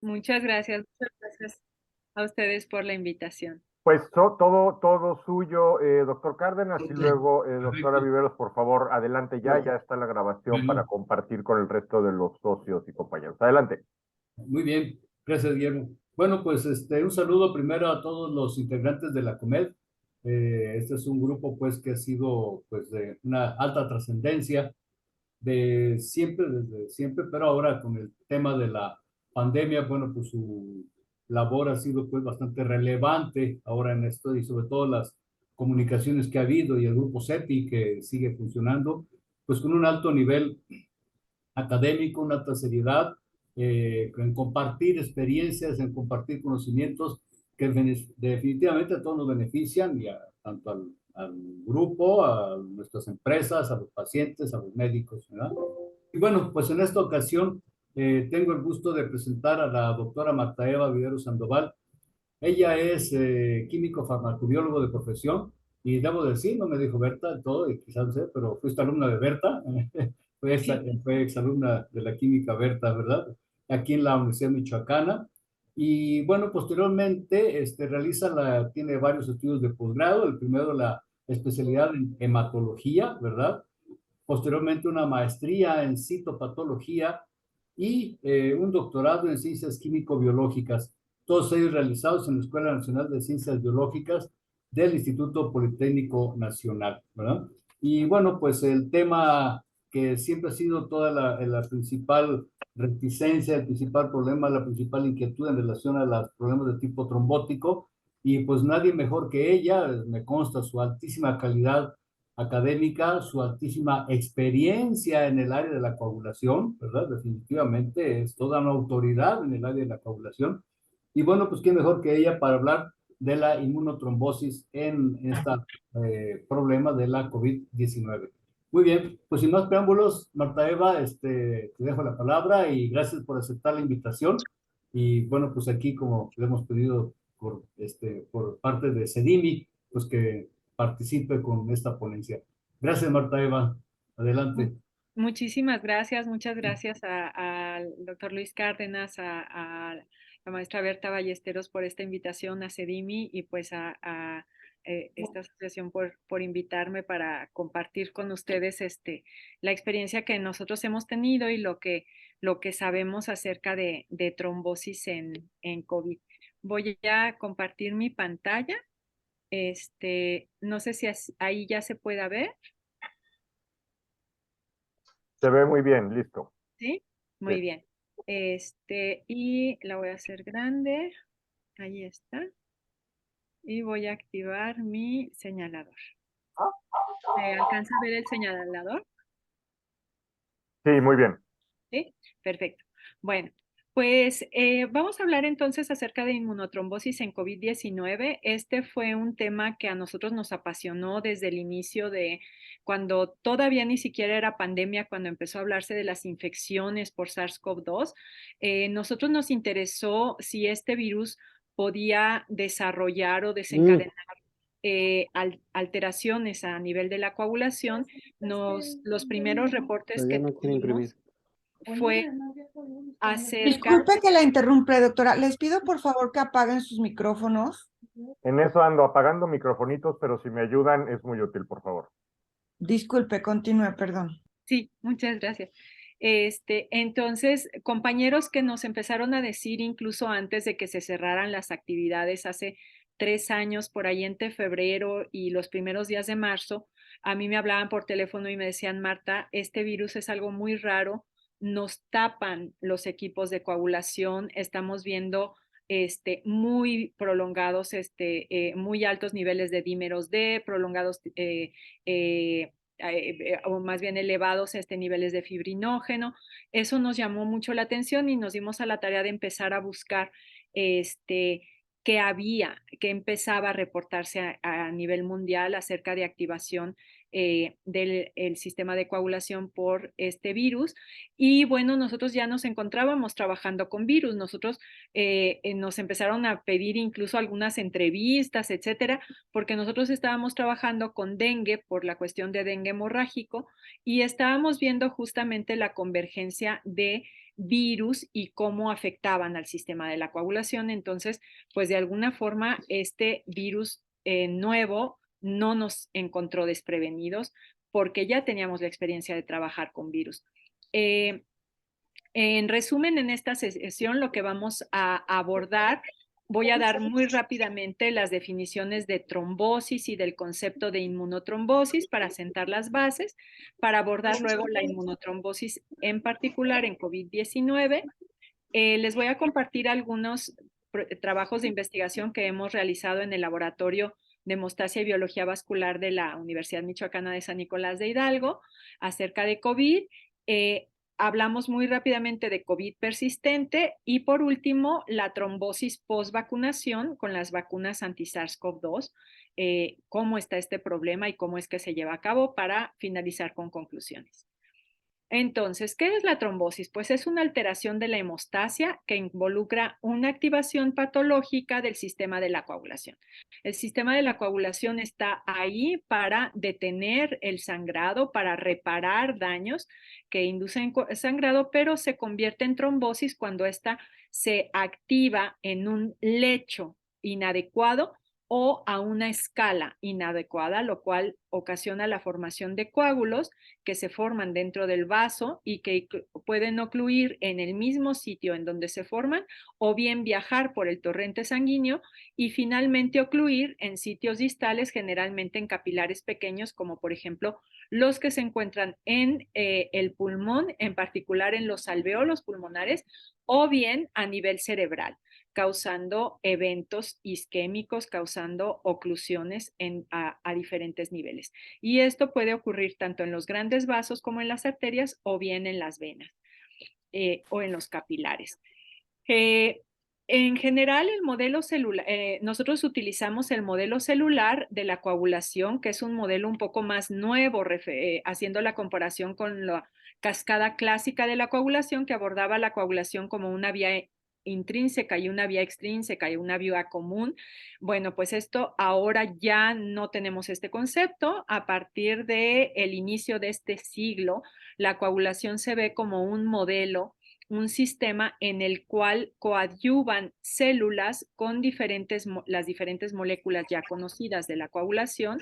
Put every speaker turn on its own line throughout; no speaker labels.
muchas gracias a ustedes por la invitación.
Pues todo suyo, doctor Cárdenas, y
Ok,
luego, doctora
perfecto.
Viveros, por favor, adelante ya está la grabación para
Bueno,
compartir con el resto de los socios y compañeros. Adelante.
muy bien. Gracias, Guillermo. Bueno, pues un saludo primero a todos los integrantes de la COMED. Este es un grupo pues que ha sido pues de una alta trascendencia de siempre, desde siempre, pero ahora con el tema de la pandemia, bueno, pues su labor ha sido pues bastante relevante ahora en esto y sobre todo las comunicaciones que ha habido y el grupo CEPI que sigue funcionando, pues con un alto nivel académico, una alta seriedad, en compartir experiencias, en compartir conocimientos que definitivamente a todos nos benefician y tanto al grupo, a nuestras empresas, a los pacientes, a los médicos, ¿verdad? Y bueno, pues en esta ocasión tengo el gusto de presentar a la doctora Marta Eva Vivero Sandoval. Ella es químico farmacobiólogo de profesión y debo decir, no me dijo Berta todo, y quizás no sé, pero fuiste alumna de Berta, fue exalumna de la química Berta, ¿verdad? Aquí en la Universidad Michoacana. Y bueno, posteriormente tiene varios estudios de posgrado, el primero la especialidad en hematología, ¿verdad? Posteriormente una maestría en citopatología y un doctorado en ciencias químico-biológicas, todos ellos realizados en la Escuela Nacional de Ciencias Biológicas del Instituto Politécnico Nacional, ¿verdad? Y bueno, pues el tema que siempre ha sido toda la principal reticencia, el principal problema, la principal inquietud en relación a los problemas de tipo trombótico, y pues nadie mejor que ella, me consta su altísima calidad académica, su altísima experiencia en el área de la coagulación, ¿verdad? Definitivamente es toda una autoridad en el área de la coagulación. Y bueno, pues qué mejor que ella para hablar de la inmunotrombosis en este problema de la COVID-19. Muy bien, pues sin más preámbulos, Marta Eva, te dejo la palabra y gracias por aceptar la invitación. Y bueno, pues aquí como le hemos pedido por parte de Sedimi, pues que participe con esta ponencia. Gracias, Marta Eva.
Mu-
Adelante.
Muchísimas gracias, muchas gracias al doctor Luis Cárdenas, a la maestra Berta Ballesteros por esta invitación a CEDIMI y pues a esta asociación por invitarme para compartir con ustedes la experiencia que nosotros hemos tenido y lo que sabemos acerca de trombosis en COVID. Voy a compartir mi pantalla. No sé si ahí ya se pueda ver,
Se ve muy bien, listo.
¿sí?
Sí.
Muy bien. Y la voy a hacer grande. Ahí está. Y voy a activar mi señalador. ¿Se alcanza a ver el señalador?
Sí, muy bien.
¿Sí? Perfecto. Bueno, pues vamos a hablar entonces acerca de inmunotrombosis en COVID-19. Este fue un tema que a nosotros nos apasionó desde el inicio de cuando todavía ni siquiera era pandemia, cuando empezó a hablarse de las infecciones por SARS-CoV-2. Nosotros nos interesó si este virus podía desarrollar o desencadenar alteraciones a nivel de la coagulación. Los primeros reportes
Pero ya
que
no quiere imprimir.
tuvimos fue acerca,
Disculpe que la interrumpe, doctora. Les pido por favor que apaguen sus micrófonos.
En eso ando apagando microfonitos, pero si me ayudan es muy útil, por favor.
Disculpe, continúe, perdón.
sí, muchas gracias. Entonces, compañeros que nos empezaron a decir incluso antes de que se cerraran las actividades hace 3 años, por ahí entre febrero y los primeros días de marzo, a mí me hablaban por teléfono y me decían, Marta, este virus es algo muy raro, nos tapan los equipos de coagulación, estamos viendo muy prolongados, muy altos niveles de dímeros D, prolongados o más bien elevados niveles de fibrinógeno. Eso nos llamó mucho la atención y nos dimos a la tarea de empezar a buscar este, qué empezaba a reportarse a nivel mundial acerca de activación del el sistema de coagulación por este virus. Y bueno, nosotros ya nos encontrábamos trabajando con virus. Nosotros nos empezaron a pedir incluso algunas entrevistas, etcétera, porque nosotros estábamos trabajando con dengue por la cuestión de dengue hemorrágico y estábamos viendo justamente la convergencia de virus y cómo afectaban al sistema de la coagulación. Entonces, pues de alguna forma este virus nuevo no nos encontró desprevenidos porque ya teníamos la experiencia de trabajar con virus. En resumen, en esta sesión lo que vamos a abordar, voy a dar muy rápidamente las definiciones de trombosis y del concepto de inmunotrombosis para sentar las bases, para abordar luego la inmunotrombosis en particular en COVID-19. Les voy a compartir algunos trabajos de investigación que hemos realizado en el laboratorio de hemostasia y biología vascular de la Universidad Michoacana de San Nicolás de Hidalgo acerca de COVID. Hablamos muy rápidamente de COVID persistente y por último la trombosis post-vacunación con las vacunas anti-SARS-CoV-2, cómo está este problema y cómo es que se lleva a cabo para finalizar con conclusiones. Entonces, ¿qué es la trombosis? Pues es una alteración de la hemostasia que involucra una activación patológica del sistema de la coagulación. El sistema de la coagulación está ahí para detener el sangrado, para reparar daños que inducen sangrado, pero se convierte en trombosis cuando ésta se activa en un lecho inadecuado o a una escala inadecuada, lo cual ocasiona la formación de coágulos que se forman dentro del vaso y que pueden ocluir en el mismo sitio en donde se forman o bien viajar por el torrente sanguíneo y finalmente ocluir en sitios distales, generalmente en capilares pequeños, como por ejemplo los que se encuentran en el pulmón, en particular en los alveolos pulmonares, o bien a nivel cerebral, causando eventos isquémicos, causando oclusiones a diferentes niveles. Y esto puede ocurrir tanto en los grandes vasos como en las arterias o bien en las venas o en los capilares. En general, el modelo celular, nosotros utilizamos el modelo celular de la coagulación, que es un modelo un poco más nuevo, haciendo la comparación con la cascada clásica de la coagulación, que abordaba la coagulación como una vía intrínseca y una vía extrínseca y una vía común. Bueno, pues esto ahora ya no tenemos este concepto. A partir del inicio de este siglo, la coagulación se ve como un modelo, un sistema en el cual coadyuvan células con las diferentes moléculas ya conocidas de la coagulación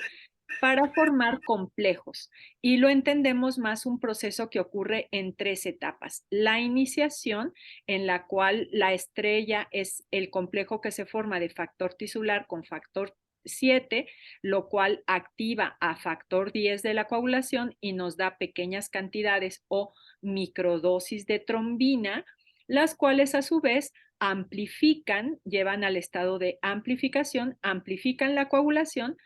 para formar complejos. Y lo entendemos más un proceso que ocurre en 3 etapas. La iniciación, en la cual la estrella es el complejo que se forma de factor tisular con factor 7, lo cual activa a factor 10 de la coagulación y nos da pequeñas cantidades o microdosis de trombina, las cuales a su vez amplifican, llevan al estado de amplificación, amplifican la coagulación,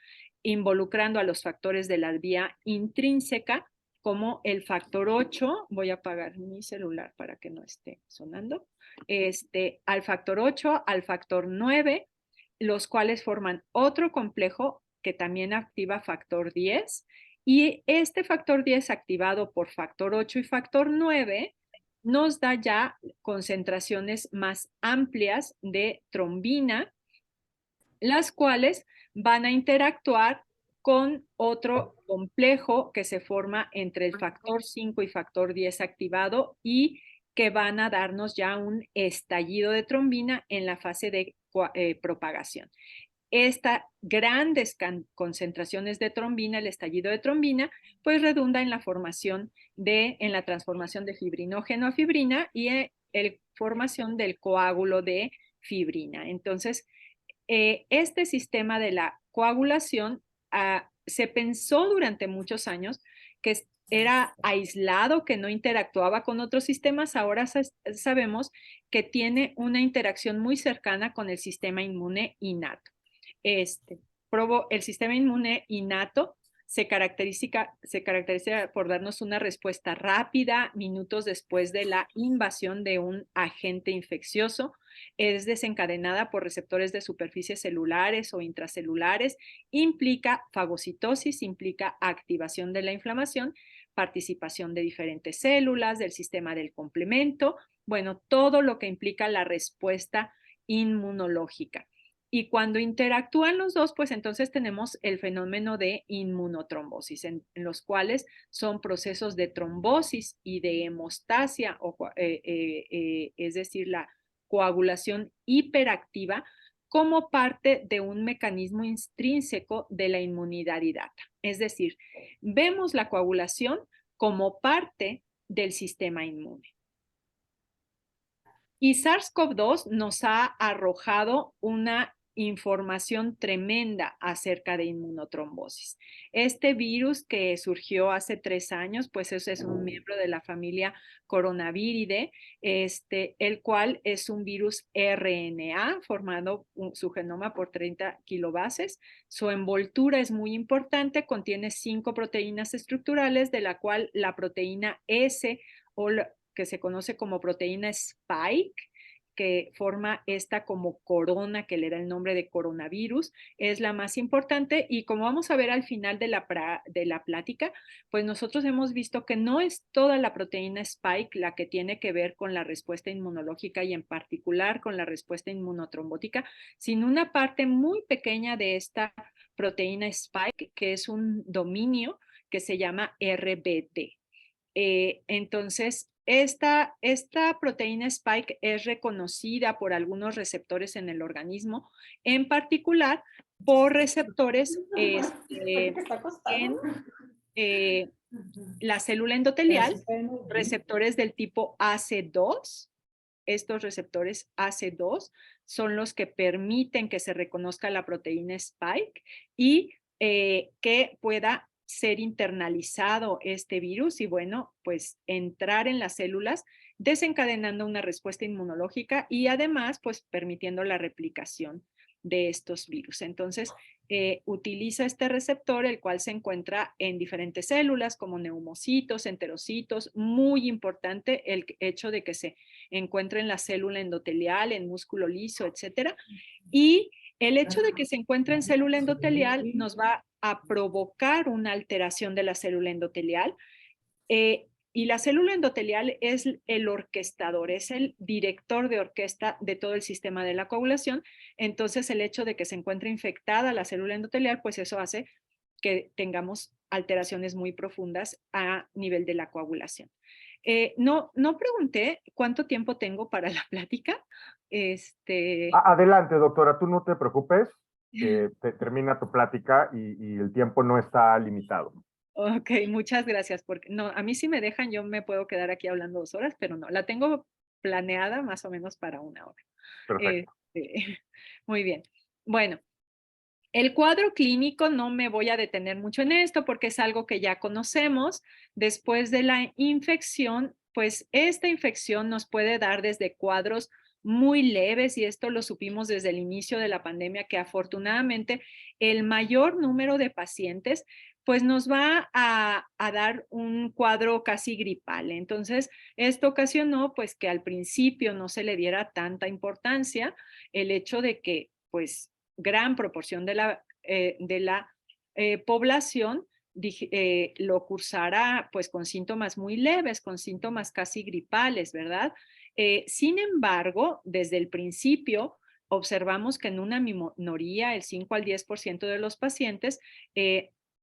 involucrando a los factores de la vía intrínseca, como el factor 8, voy a apagar mi celular para que no esté sonando, al factor 8, al factor 9, los cuales forman otro complejo que también activa factor 10, y este factor 10 activado por factor 8 y factor 9 nos da ya concentraciones más amplias de trombina, las cuales van a interactuar con otro complejo que se forma entre el factor 5 y factor 10 activado y que van a darnos ya un estallido de trombina en la fase de propagación. Estas grandes concentraciones de trombina, el estallido de trombina, pues redunda en la formación en la transformación de fibrinógeno a fibrina y en la formación del coágulo de fibrina. Entonces, este sistema de la coagulación se pensó durante muchos años que era aislado, que no interactuaba con otros sistemas. Ahora sabemos que tiene una interacción muy cercana con el sistema inmune innato. El sistema inmune innato se caracteriza por darnos una respuesta rápida minutos después de la invasión de un agente infeccioso. Es desencadenada por receptores de superficies celulares o intracelulares, implica fagocitosis, implica activación de la inflamación, participación de diferentes células, del sistema del complemento, bueno, todo lo que implica la respuesta inmunológica. Y cuando interactúan los dos, pues entonces tenemos el fenómeno de inmunotrombosis, en los cuales son procesos de trombosis y de hemostasia, es decir, la coagulación hiperactiva como parte de un mecanismo intrínseco de la inmunidad innata. Es decir, vemos la coagulación como parte del sistema inmune. Y SARS-CoV-2 nos ha arrojado una información tremenda acerca de inmunotrombosis. Este virus que surgió hace 3 años, pues ese es un miembro de la familia Coronaviridae, el cual es un virus RNA formado su genoma por 30 kilobases. Su envoltura es muy importante, contiene 5 proteínas estructurales, de la cual la proteína S o que se conoce como proteína Spike, que forma esta como corona que le da el nombre de coronavirus, es la más importante. Y como vamos a ver al final de la plática, pues nosotros hemos visto que no es toda la proteína Spike la que tiene que ver con la respuesta inmunológica y en particular con la respuesta inmunotrombótica, sino una parte muy pequeña de esta proteína Spike, que es un dominio que se llama RBD. Entonces, esta proteína Spike es reconocida por algunos receptores en el organismo, en particular por receptores en la célula endotelial, receptores del tipo AC2. Estos receptores AC2 son los que permiten que se reconozca la proteína Spike y que pueda ser internalizado este virus y bueno, pues entrar en las células desencadenando una respuesta inmunológica y además pues permitiendo la replicación de estos virus. Entonces, utiliza este receptor, el cual se encuentra en diferentes células como neumocitos, enterocitos. Muy importante el hecho de que se encuentre en la célula endotelial, en músculo liso, etcétera. Y el hecho de que se encuentre en célula endotelial nos va a provocar una alteración de la célula endotelial. Y la célula endotelial es el orquestador, es el director de orquesta de todo el sistema de la coagulación. Entonces, el hecho de que se encuentre infectada la célula endotelial, pues eso hace que tengamos alteraciones muy profundas a nivel de la coagulación. No pregunté cuánto tiempo tengo para la plática.
Adelante, doctora, tú no te preocupes, termina tu plática y el tiempo no está limitado.
Ok, muchas gracias. Porque no, a mí si me dejan, yo me puedo quedar aquí hablando 2 horas, pero no, la tengo planeada más o menos para 1 hora.
Perfecto.
Muy bien. Bueno, el cuadro clínico no me voy a detener mucho en esto porque es algo que ya conocemos. Después de la infección, pues esta infección nos puede dar desde cuadros muy leves y esto lo supimos desde el inicio de la pandemia, que afortunadamente el mayor número de pacientes pues nos va a dar un cuadro casi gripal. Entonces, esto ocasionó pues que al principio no se le diera tanta importancia el hecho de que pues gran proporción de la población lo cursara pues con síntomas muy leves, con síntomas casi gripales, ¿verdad? Sin embargo, desde el principio observamos que en una minoría, el 5 al 10% de los pacientes,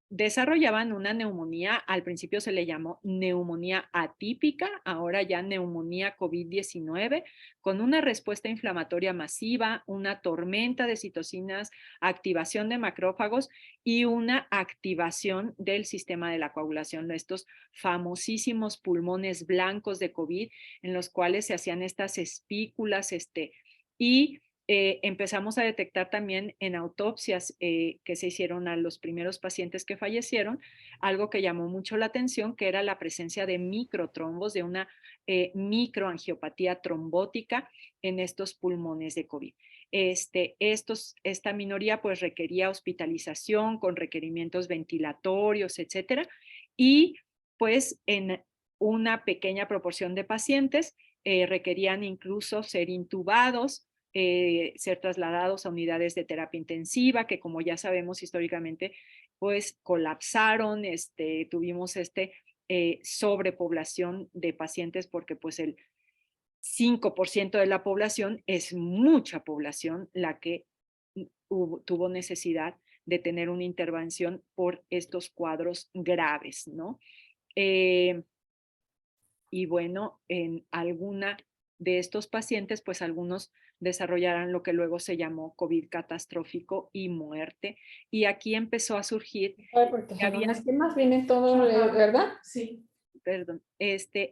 desarrollaban una neumonía. Al principio se le llamó neumonía atípica, ahora ya neumonía COVID-19, con una respuesta inflamatoria masiva, una tormenta de citocinas, activación de macrófagos y una activación del sistema de la coagulación, estos famosísimos pulmones blancos de COVID en los cuales se hacían estas espículas, y empezamos a detectar también en autopsias que se hicieron a los primeros pacientes que fallecieron, algo que llamó mucho la atención, que era la presencia de microtrombos, de una microangiopatía trombótica en estos pulmones de COVID. Esta minoría pues requería hospitalización con requerimientos ventilatorios, etcétera, y pues en una pequeña proporción de pacientes requerían incluso ser intubados, ser trasladados a unidades de terapia intensiva, que como ya sabemos históricamente, pues colapsaron, tuvimos sobrepoblación de pacientes porque pues el 5% de la población es mucha población la que tuvo necesidad de tener una intervención por estos cuadros graves, ¿no? Y bueno, en alguna de estos pacientes, pues algunos desarrollaron lo que luego se llamó COVID catastrófico y muerte. Y aquí empezó a surgir
Ay, porque
que había,
los temas vienen todo, ¿verdad? Sí.
perdón,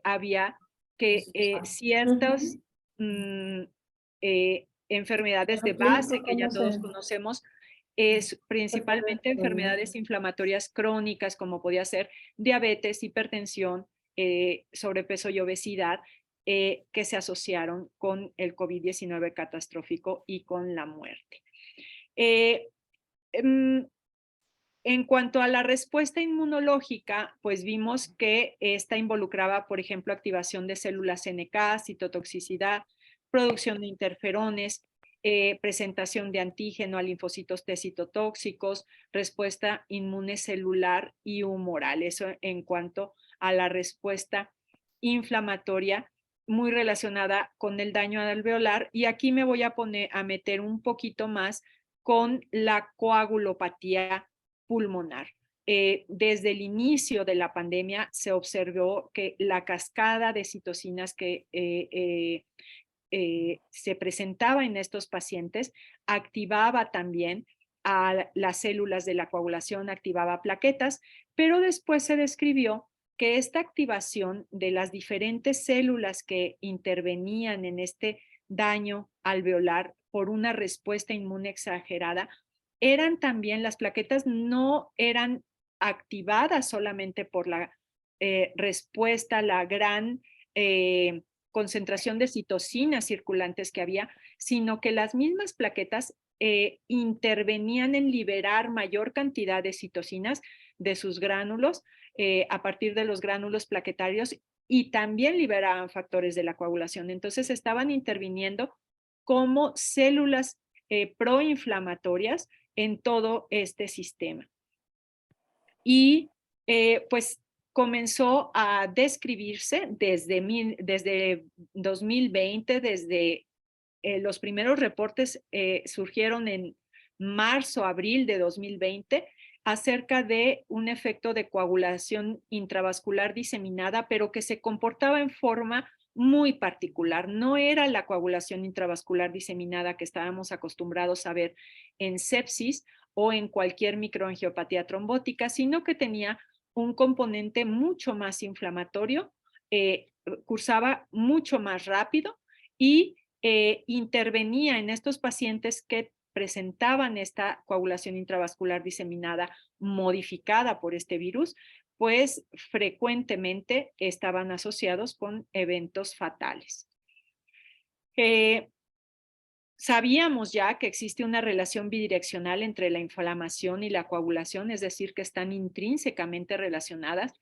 había que ciertas enfermedades de base que ya todos conocemos, es principalmente enfermedades inflamatorias crónicas, como podía ser diabetes, hipertensión, sobrepeso y obesidad, que se asociaron con el COVID-19 catastrófico y con la muerte. En cuanto a la respuesta inmunológica, pues vimos que esta involucraba, por ejemplo, activación de células NK, citotoxicidad, producción de interferones, presentación de antígeno a linfocitos T citotóxicos, respuesta inmune celular y humoral. Eso en cuanto a la respuesta inflamatoria muy relacionada con el daño alveolar. Y aquí me voy a meter un poquito más con la coagulopatía pulmonar. Desde el inicio de la pandemia se observó que la cascada de citocinas que se presentaba en estos pacientes activaba también a las células de la coagulación, activaba plaquetas, pero después se describió que esta activación de las diferentes células que intervenían en este daño alveolar por una respuesta inmune exagerada, eran también, las plaquetas no eran activadas solamente por la respuesta, la gran concentración de citocinas circulantes que había, sino que las mismas plaquetas intervenían en liberar mayor cantidad de citocinas de sus gránulos a partir de los gránulos plaquetarios, y también liberaban factores de la coagulación. Entonces estaban interviniendo como células proinflamatorias en todo este sistema. Y pues comenzó a describirse desde 2020, desde los primeros reportes surgieron en marzo, abril de 2020, acerca de un efecto de coagulación intravascular diseminada, pero que se comportaba en forma muy particular. No era la coagulación intravascular diseminada que estábamos acostumbrados a ver en sepsis o en cualquier microangiopatía trombótica, sino que tenía un componente mucho más inflamatorio, cursaba mucho más rápido y intervenía en estos pacientes que presentaban esta coagulación intravascular diseminada modificada por este virus, pues frecuentemente estaban asociados con eventos fatales. Sabíamos ya que existe una relación bidireccional entre la inflamación y la coagulación, es decir, que están intrínsecamente relacionadas.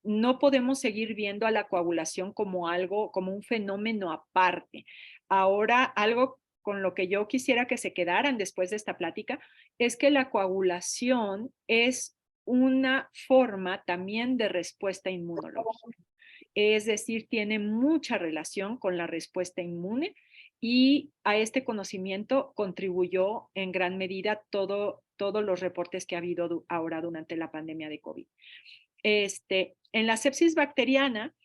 No podemos seguir viendo a la coagulación como algo, como un fenómeno aparte. Ahora, algo con lo que yo quisiera que se quedaran después de esta plática es que la coagulación es una forma también de respuesta inmunológica. Es decir, tiene mucha relación con la respuesta inmune, y a este conocimiento contribuyó en gran medida todos los reportes que ha habido ahora durante la pandemia de COVID. En la sepsis bacteriana,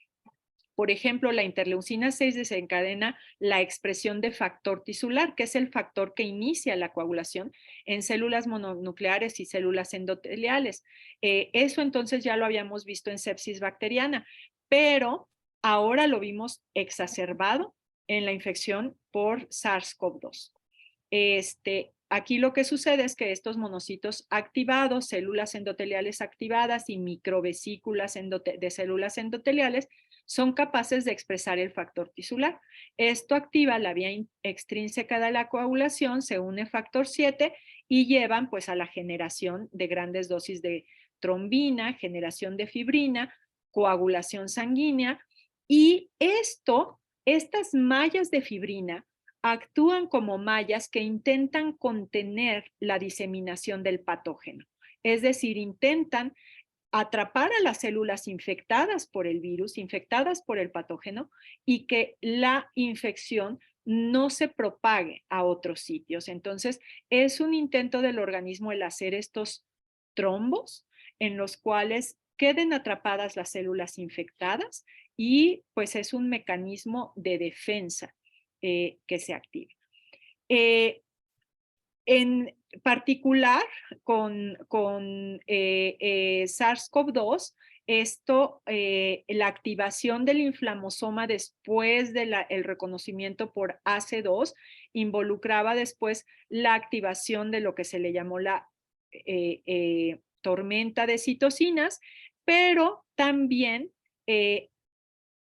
por ejemplo, la interleucina 6 desencadena la expresión de factor tisular, que es el factor que inicia la coagulación en células mononucleares y células endoteliales. Eso entonces ya lo habíamos visto en sepsis bacteriana, pero ahora lo vimos exacerbado en la infección por SARS-CoV-2. Aquí lo que sucede es que estos monocitos activados, células endoteliales activadas y microvesículas de células endoteliales son capaces de expresar el factor tisular. Esto activa la vía extrínseca de la coagulación, se une factor 7 y llevan pues a la generación de grandes dosis de trombina, generación de fibrina, coagulación sanguínea, y estas mallas de fibrina actúan como mallas que intentan contener la diseminación del patógeno. Es decir, intentan atrapar a las células infectadas por el virus, infectadas por el patógeno, y que la infección no se propague a otros sitios. Entonces, es un intento del organismo el hacer estos trombos en los cuales queden atrapadas las células infectadas y pues es un mecanismo de defensa que se activa. En particular con SARS-CoV-2, la activación del inflamosoma después del reconocimiento por AC2 involucraba después la activación de lo que se le llamó la tormenta de citocinas, pero también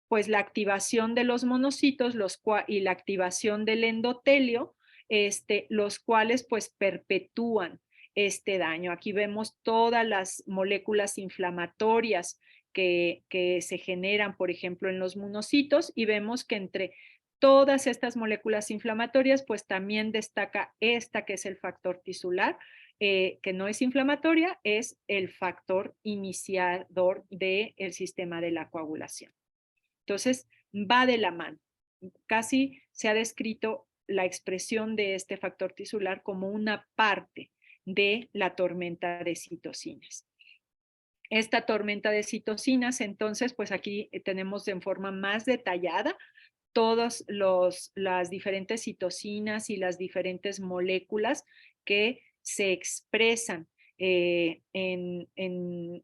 pues la activación de los monocitos y la activación del endotelio, los cuales pues perpetúan este daño. Aquí vemos todas las moléculas inflamatorias que se generan, por ejemplo, en los monocitos, y vemos que entre todas estas moléculas inflamatorias, pues también destaca esta que es el factor tisular, que no es inflamatoria, es el factor iniciador del sistema de la coagulación. Entonces, va de la mano. Casi se ha descrito la expresión de este factor tisular como una parte de la tormenta de citocinas. Esta tormenta de citocinas, entonces, pues aquí tenemos en forma más detallada todas las diferentes citocinas y las diferentes moléculas que se expresan en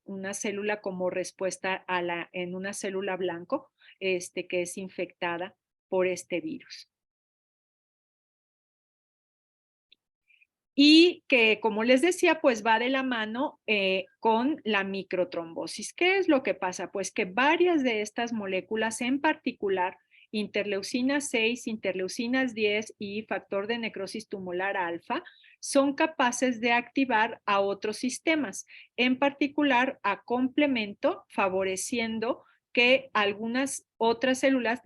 una célula como respuesta en una célula blanco que es infectada por este virus. Y que, como les decía, pues va de la mano con la microtrombosis. ¿Qué es lo que pasa? Pues que varias de estas moléculas, en particular interleucinas 6, interleucinas 10 y factor de necrosis tumoral alfa, son capaces de activar a otros sistemas, en particular a complemento, favoreciendo que algunas otras células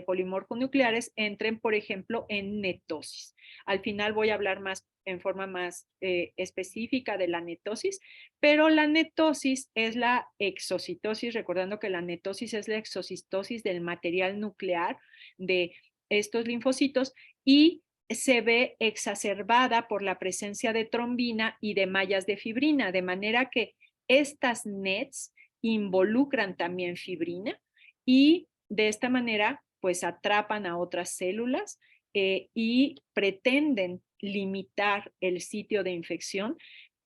polimorfonucleares entren, por ejemplo, en netosis. Al final voy a hablar en forma más específica de la netosis, pero la netosis es la exocitosis, recordando que la netosis es la exocitosis del material nuclear de estos linfocitos y se ve exacerbada por la presencia de trombina y de mallas de fibrina, de manera que estas NETs involucran también fibrina y de esta manera pues atrapan a otras células y pretenden limitar el sitio de infección,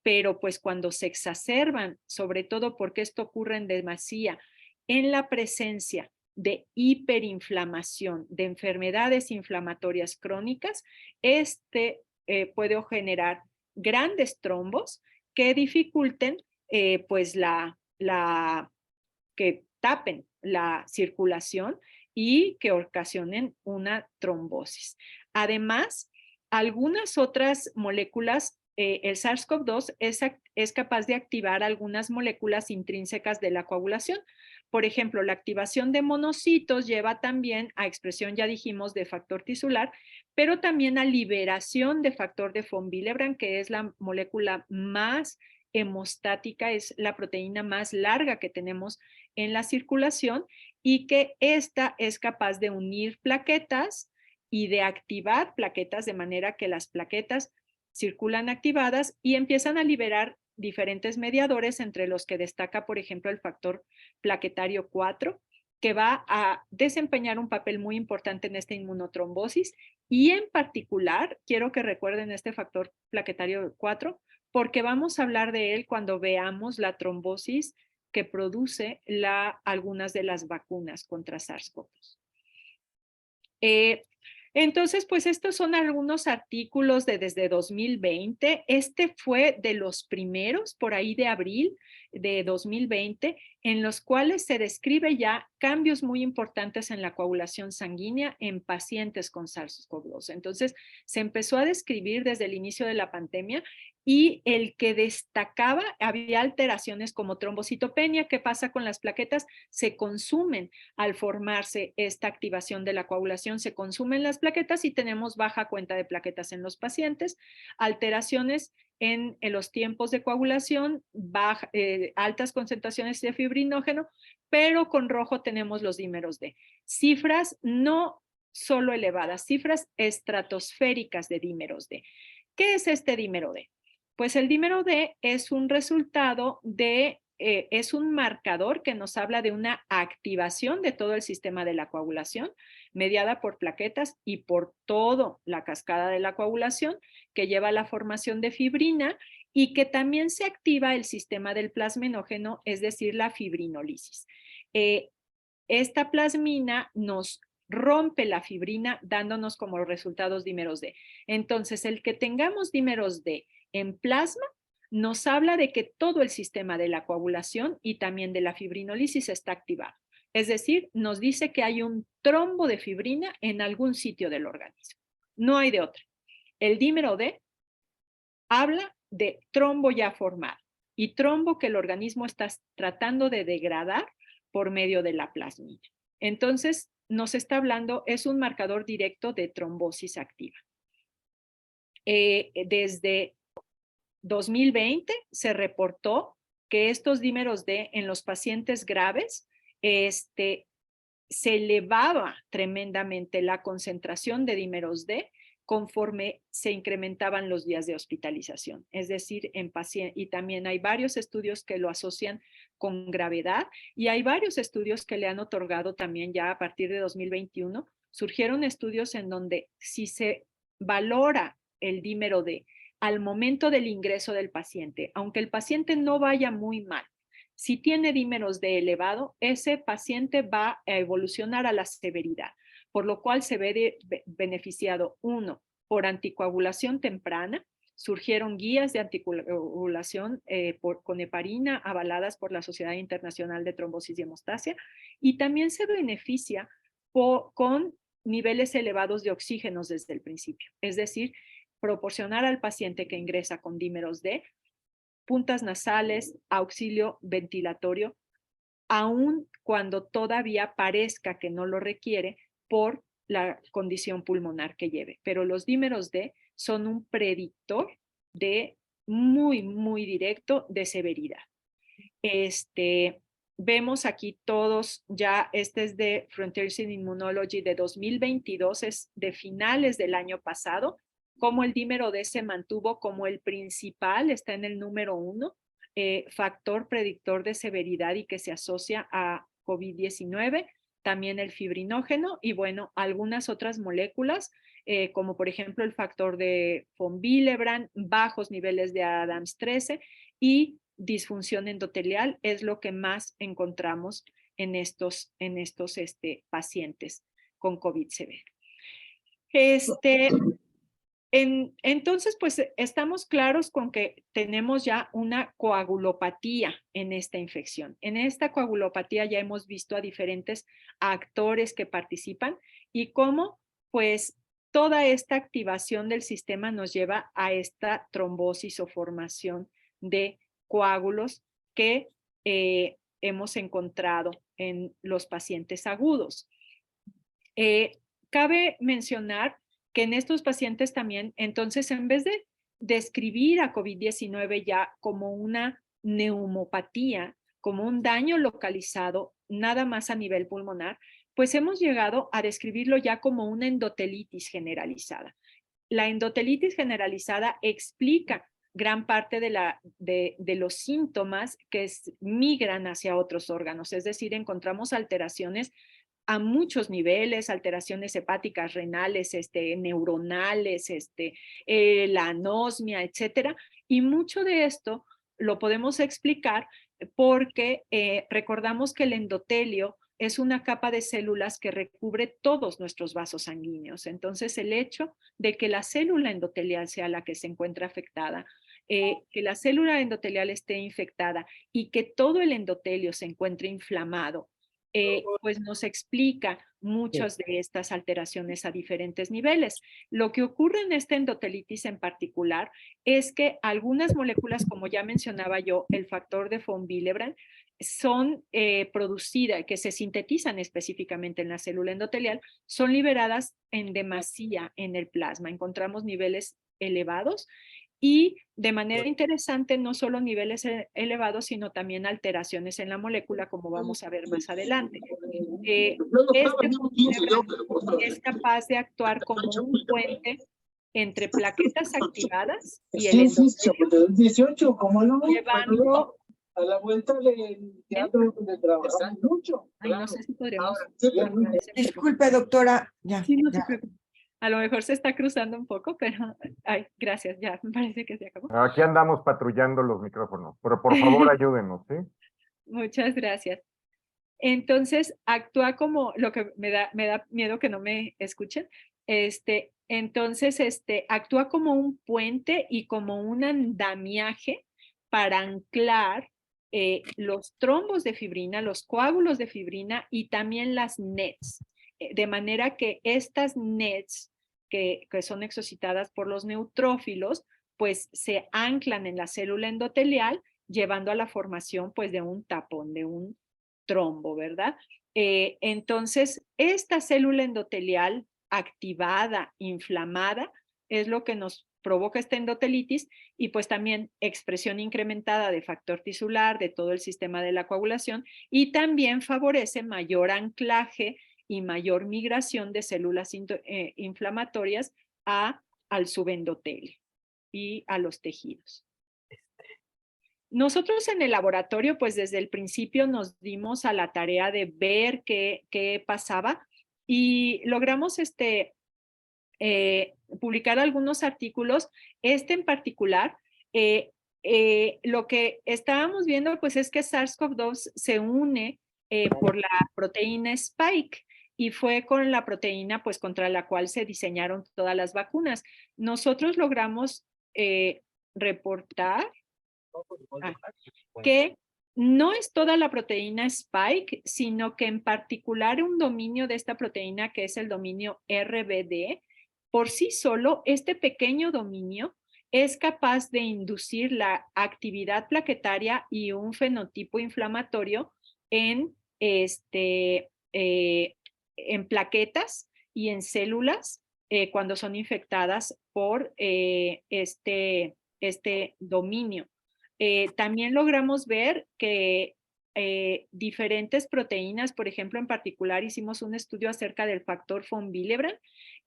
pero pues cuando se exacerban, sobre todo porque esto ocurre en demasía, en la presencia de hiperinflamación, de enfermedades inflamatorias crónicas, puede generar grandes trombos que dificulten pues que tapen la circulación y que ocasionen una trombosis. Además, algunas otras moléculas, el SARS-CoV-2 es capaz de activar algunas moléculas intrínsecas de la coagulación. Por ejemplo, la activación de monocitos lleva también a expresión, ya dijimos, de factor tisular, pero también a liberación de factor de von Willebrand, que es la molécula más hemostática, es la proteína más larga que tenemos en la circulación y que esta es capaz de unir plaquetas y de activar plaquetas de manera que las plaquetas circulan activadas y empiezan a liberar diferentes mediadores, entre los que destaca, por ejemplo, el factor plaquetario 4, que va a desempeñar un papel muy importante en esta inmunotrombosis y en particular, quiero que recuerden este factor plaquetario 4, porque vamos a hablar de él cuando veamos la trombosis que produce algunas de las vacunas contra SARS-CoV-2. Entonces, pues estos son algunos artículos desde 2020. Este fue de los primeros, por ahí de abril de 2020, en los cuales se describe ya cambios muy importantes en la coagulación sanguínea en pacientes con SARS-CoV-2. Entonces, se empezó a describir desde el inicio de la pandemia y el que destacaba, había alteraciones como trombocitopenia. ¿Qué pasa con las plaquetas? Se consumen al formarse esta activación de la coagulación, se consumen las plaquetas y tenemos baja cuenta de plaquetas en los pacientes, alteraciones en los tiempos de coagulación, altas concentraciones de fibrinógeno, pero con rojo tenemos los dímeros D. Cifras no solo elevadas, cifras estratosféricas de dímeros D. ¿Qué es este dímero D? Pues el dímero D es un resultado de, es un marcador que nos habla de una activación de todo el sistema de la coagulación, mediada por plaquetas y por toda la cascada de la coagulación, que lleva a la formación de fibrina y que también se activa el sistema del plasminógeno, es decir, la fibrinolisis. Esta plasmina nos rompe la fibrina dándonos como resultados dímeros D. Entonces, el que tengamos dímeros D en plasma nos habla de que todo el sistema de la coagulación y también de la fibrinolisis está activado. Es decir, nos dice que hay un trombo de fibrina en algún sitio del organismo. No hay de otra. El dímero D habla de trombo ya formado y trombo que el organismo está tratando de degradar por medio de la plasmina. Entonces, nos está hablando, es un marcador directo de trombosis activa. Desde 2020 se reportó que estos dímeros D en los pacientes graves se elevaba tremendamente la concentración de dímeros D conforme se incrementaban los días de hospitalización. Es decir, en pacientes, y también hay varios estudios que lo asocian con gravedad y hay varios estudios que le han otorgado también ya a partir de 2021. Surgieron estudios en donde si se valora el dímero D al momento del ingreso del paciente, aunque el paciente no vaya muy mal, si tiene dímeros D elevado, ese paciente va a evolucionar a la severidad, por lo cual se ve beneficiado, uno, por anticoagulación temprana. Surgieron guías de anticoagulación con heparina avaladas por la Sociedad Internacional de Trombosis y Hemostasia, y también se beneficia con niveles elevados de oxígenos desde el principio, es decir, proporcionar al paciente que ingresa con dímeros D puntas nasales, auxilio ventilatorio, aun cuando todavía parezca que no lo requiere por la condición pulmonar que lleve. Pero los dímeros D son un predictor de muy directo de severidad. Vemos aquí todos ya, este es de Frontiers in Immunology de 2022, es de finales del año pasado, cómo el dímero D se mantuvo como el principal, está en el número 1, factor predictor de severidad y que se asocia a COVID-19, también el fibrinógeno y bueno, algunas otras moléculas, como por ejemplo el factor de von Willebrand, bajos niveles de Adams 13 y disfunción endotelial es lo que más encontramos en estos pacientes con COVID severo. Entonces, pues estamos claros con que tenemos ya una coagulopatía en esta infección. En esta coagulopatía ya hemos visto a diferentes actores que participan y cómo, pues, toda esta activación del sistema nos lleva a esta trombosis o formación de coágulos que hemos encontrado en los pacientes agudos. Cabe mencionar que en estos pacientes también, entonces, en vez de describir a COVID-19 ya como una neumopatía, como un daño localizado, nada más a nivel pulmonar, pues hemos llegado a describirlo ya como una endotelitis generalizada. La endotelitis generalizada explica gran parte de los síntomas que migran hacia otros órganos, es decir, encontramos alteraciones a muchos niveles, alteraciones hepáticas, renales, neuronales, la anosmia, etcétera. Y mucho de esto lo podemos explicar porque recordamos que el endotelio es una capa de células que recubre todos nuestros vasos sanguíneos. Entonces, el hecho de que la célula endotelial sea la que se encuentra afectada, que la célula endotelial esté infectada y que todo el endotelio se encuentre inflamado, pues nos explica muchas de estas alteraciones a diferentes niveles. Lo que ocurre en esta endotelitis en particular es que algunas moléculas, como ya mencionaba yo, el factor de von Willebrand, son producidas, que se sintetizan específicamente en la célula endotelial, son liberadas en demasía en el plasma. Encontramos niveles elevados y de manera interesante no solo niveles elevados, sino también alteraciones en la molécula, como vamos a ver más adelante. Este es capaz de actuar como un puente entre plaquetas activadas y el endotelio,
18, ¿cómo no?
llevando...
A la vuelta del teatro donde trabajamos mucho.
Ay, no sé si podríamos...
Disculpe, doctora. Ya,
Sí, no se
ya.
preocupe. A lo mejor se está cruzando un poco, pero... Ay, gracias, ya, me parece que se acabó.
Aquí andamos patrullando los micrófonos, pero por favor ayúdenos, ¿sí?
Muchas gracias. Entonces, actúa como lo que me da miedo que no me escuchen. Entonces, actúa como un puente y como un andamiaje para anclar los trombos de fibrina, los coágulos de fibrina y también las NETs. De manera que estas NETs, que son exocitadas por los neutrófilos, pues se anclan en la célula endotelial, llevando a la formación pues de un tapón, de un trombo, ¿verdad? Entonces, esta célula endotelial activada, inflamada, es lo que nos provoca esta endotelitis y pues también expresión incrementada de factor tisular, de todo el sistema de la coagulación y también favorece mayor anclaje y mayor migración de células inflamatorias al subendotelio y a los tejidos. Nosotros en el laboratorio, pues desde el principio nos dimos a la tarea de ver qué pasaba y logramos publicar algunos artículos. En particular, lo que estábamos viendo pues es que SARS-CoV-2 se une por la proteína Spike y fue con la proteína pues contra la cual se diseñaron todas las vacunas. Nosotros logramos reportar que no es toda la proteína Spike, sino que en particular un dominio de esta proteína que es el dominio RBD, por sí solo, este pequeño dominio es capaz de inducir la actividad plaquetaria y un fenotipo inflamatorio en, en plaquetas y en células cuando son infectadas por este dominio. También logramos ver que diferentes proteínas, por ejemplo, en particular hicimos un estudio acerca del factor von Willebrand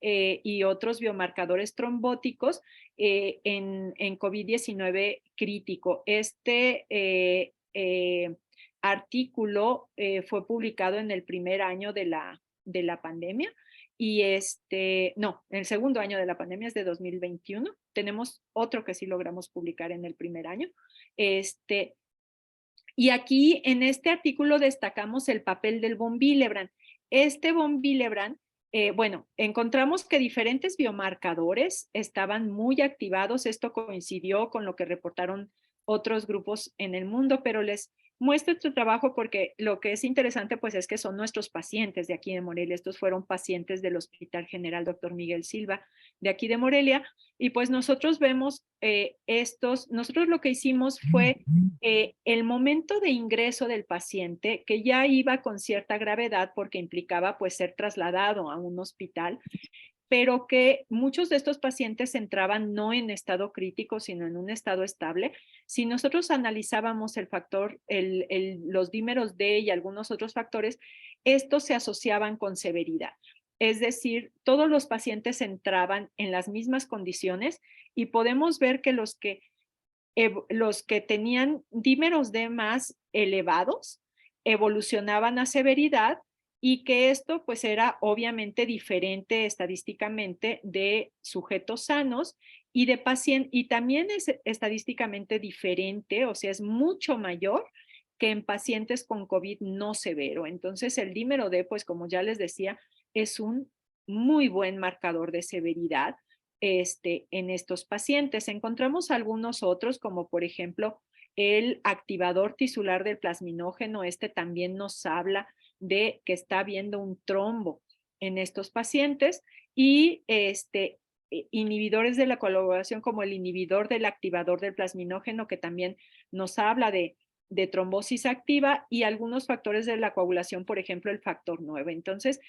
y otros biomarcadores trombóticos en COVID-19 crítico. Artículo fue publicado en el primer año de la pandemia y no, el segundo año de la pandemia es de 2021. Tenemos otro que sí logramos publicar en el primer año. Y aquí en este artículo destacamos el papel del von Willebrand. Von Willebrand, bueno, encontramos que diferentes biomarcadores estaban muy activados. Esto coincidió con lo que reportaron otros grupos en el mundo, pero les muestro este trabajo porque lo que es interesante pues es que son nuestros pacientes de aquí de Morelia. Estos fueron pacientes del Hospital General Dr. Miguel Silva de aquí de Morelia y pues nosotros vemos nosotros lo que hicimos fue el momento de ingreso del paciente que ya iba con cierta gravedad porque implicaba pues ser trasladado a un hospital, pero que muchos de estos pacientes entraban no en estado crítico, sino en un estado estable. Si nosotros analizábamos el factor, los dímeros D y algunos otros factores, estos se asociaban con severidad. Es decir, todos los pacientes entraban en las mismas condiciones y podemos ver que los que tenían dímeros D más elevados evolucionaban a severidad y que esto pues era obviamente diferente estadísticamente de sujetos sanos y de pacientes, y también es estadísticamente diferente, o sea, es mucho mayor que en pacientes con COVID no severo. Entonces el dímero D, pues como ya les decía, es un muy buen marcador de severidad en estos pacientes. Encontramos algunos otros, como por ejemplo el activador tisular del plasminógeno. También nos habla de que está habiendo un trombo en estos pacientes y inhibidores de la coagulación como el inhibidor del activador del plasminógeno, que también nos habla de trombosis activa, y algunos factores de la coagulación, por ejemplo, el factor 9. Entonces,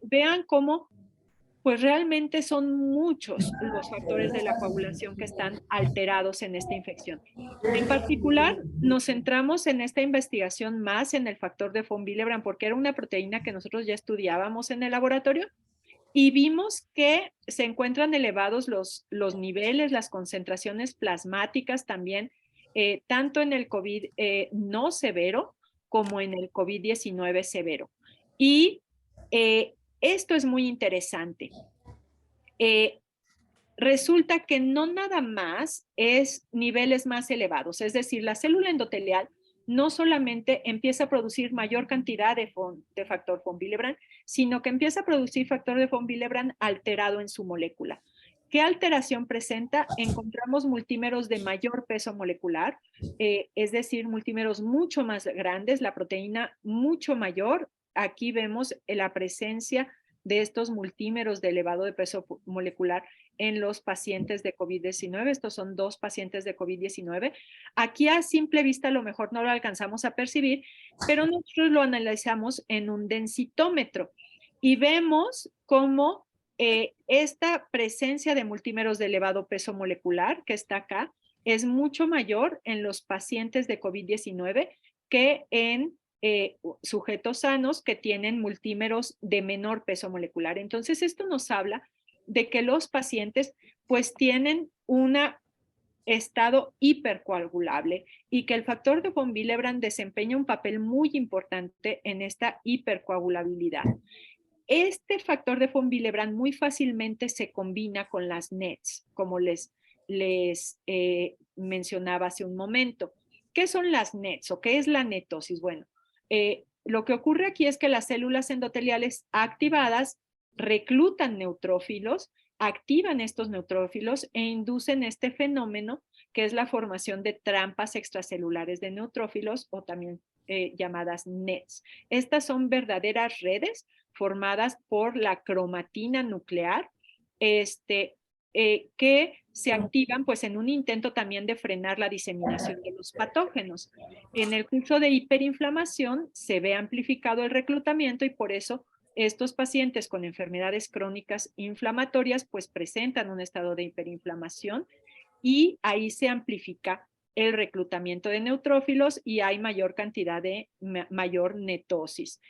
vean cómo Pues realmente son muchos los factores de la coagulación que están alterados en esta infección. En particular, nos centramos en esta investigación más en el factor de von Willebrand porque era una proteína que nosotros ya estudiábamos en el laboratorio y vimos que se encuentran elevados los niveles, las concentraciones plasmáticas también, tanto en el COVID no severo como en el COVID-19 severo. Y esto es muy interesante. Resulta que no nada más es niveles más elevados, es decir, la célula endotelial no solamente empieza a producir mayor cantidad de factor von Willebrand, sino que empieza a producir factor de von Willebrand alterado en su molécula. ¿Qué alteración presenta? Encontramos multímeros de mayor peso molecular, es decir, multímeros mucho más grandes, la proteína mucho mayor. Aquí vemos la presencia de estos multímeros de elevado de peso molecular en los pacientes de COVID-19. Estos son 2 pacientes de COVID-19. Aquí a simple vista a lo mejor no lo alcanzamos a percibir, pero nosotros lo analizamos en un densitómetro y vemos cómo esta presencia de multímeros de elevado peso molecular que está acá es mucho mayor en los pacientes de COVID-19 que en sujetos sanos que tienen multímeros de menor peso molecular. Entonces, esto nos habla de que los pacientes pues tienen un estado hipercoagulable y que el factor de von Willebrand desempeña un papel muy importante en esta hipercoagulabilidad. Este factor de von Willebrand muy fácilmente se combina con las NETs, como les mencionaba hace un momento. ¿Qué son las NETs o qué es la netosis? Bueno, lo que ocurre aquí es que las células endoteliales activadas reclutan neutrófilos, activan estos neutrófilos e inducen este fenómeno que es la formación de trampas extracelulares de neutrófilos o también llamadas NETs. Estas son verdaderas redes formadas por la cromatina nuclear que se activan pues en un intento también de frenar la diseminación de los patógenos. En el curso de hiperinflamación se ve amplificado el reclutamiento y por eso estos pacientes con enfermedades crónicas inflamatorias pues presentan un estado de hiperinflamación y ahí se amplifica el reclutamiento de neutrófilos y hay mayor cantidad de mayor netosis.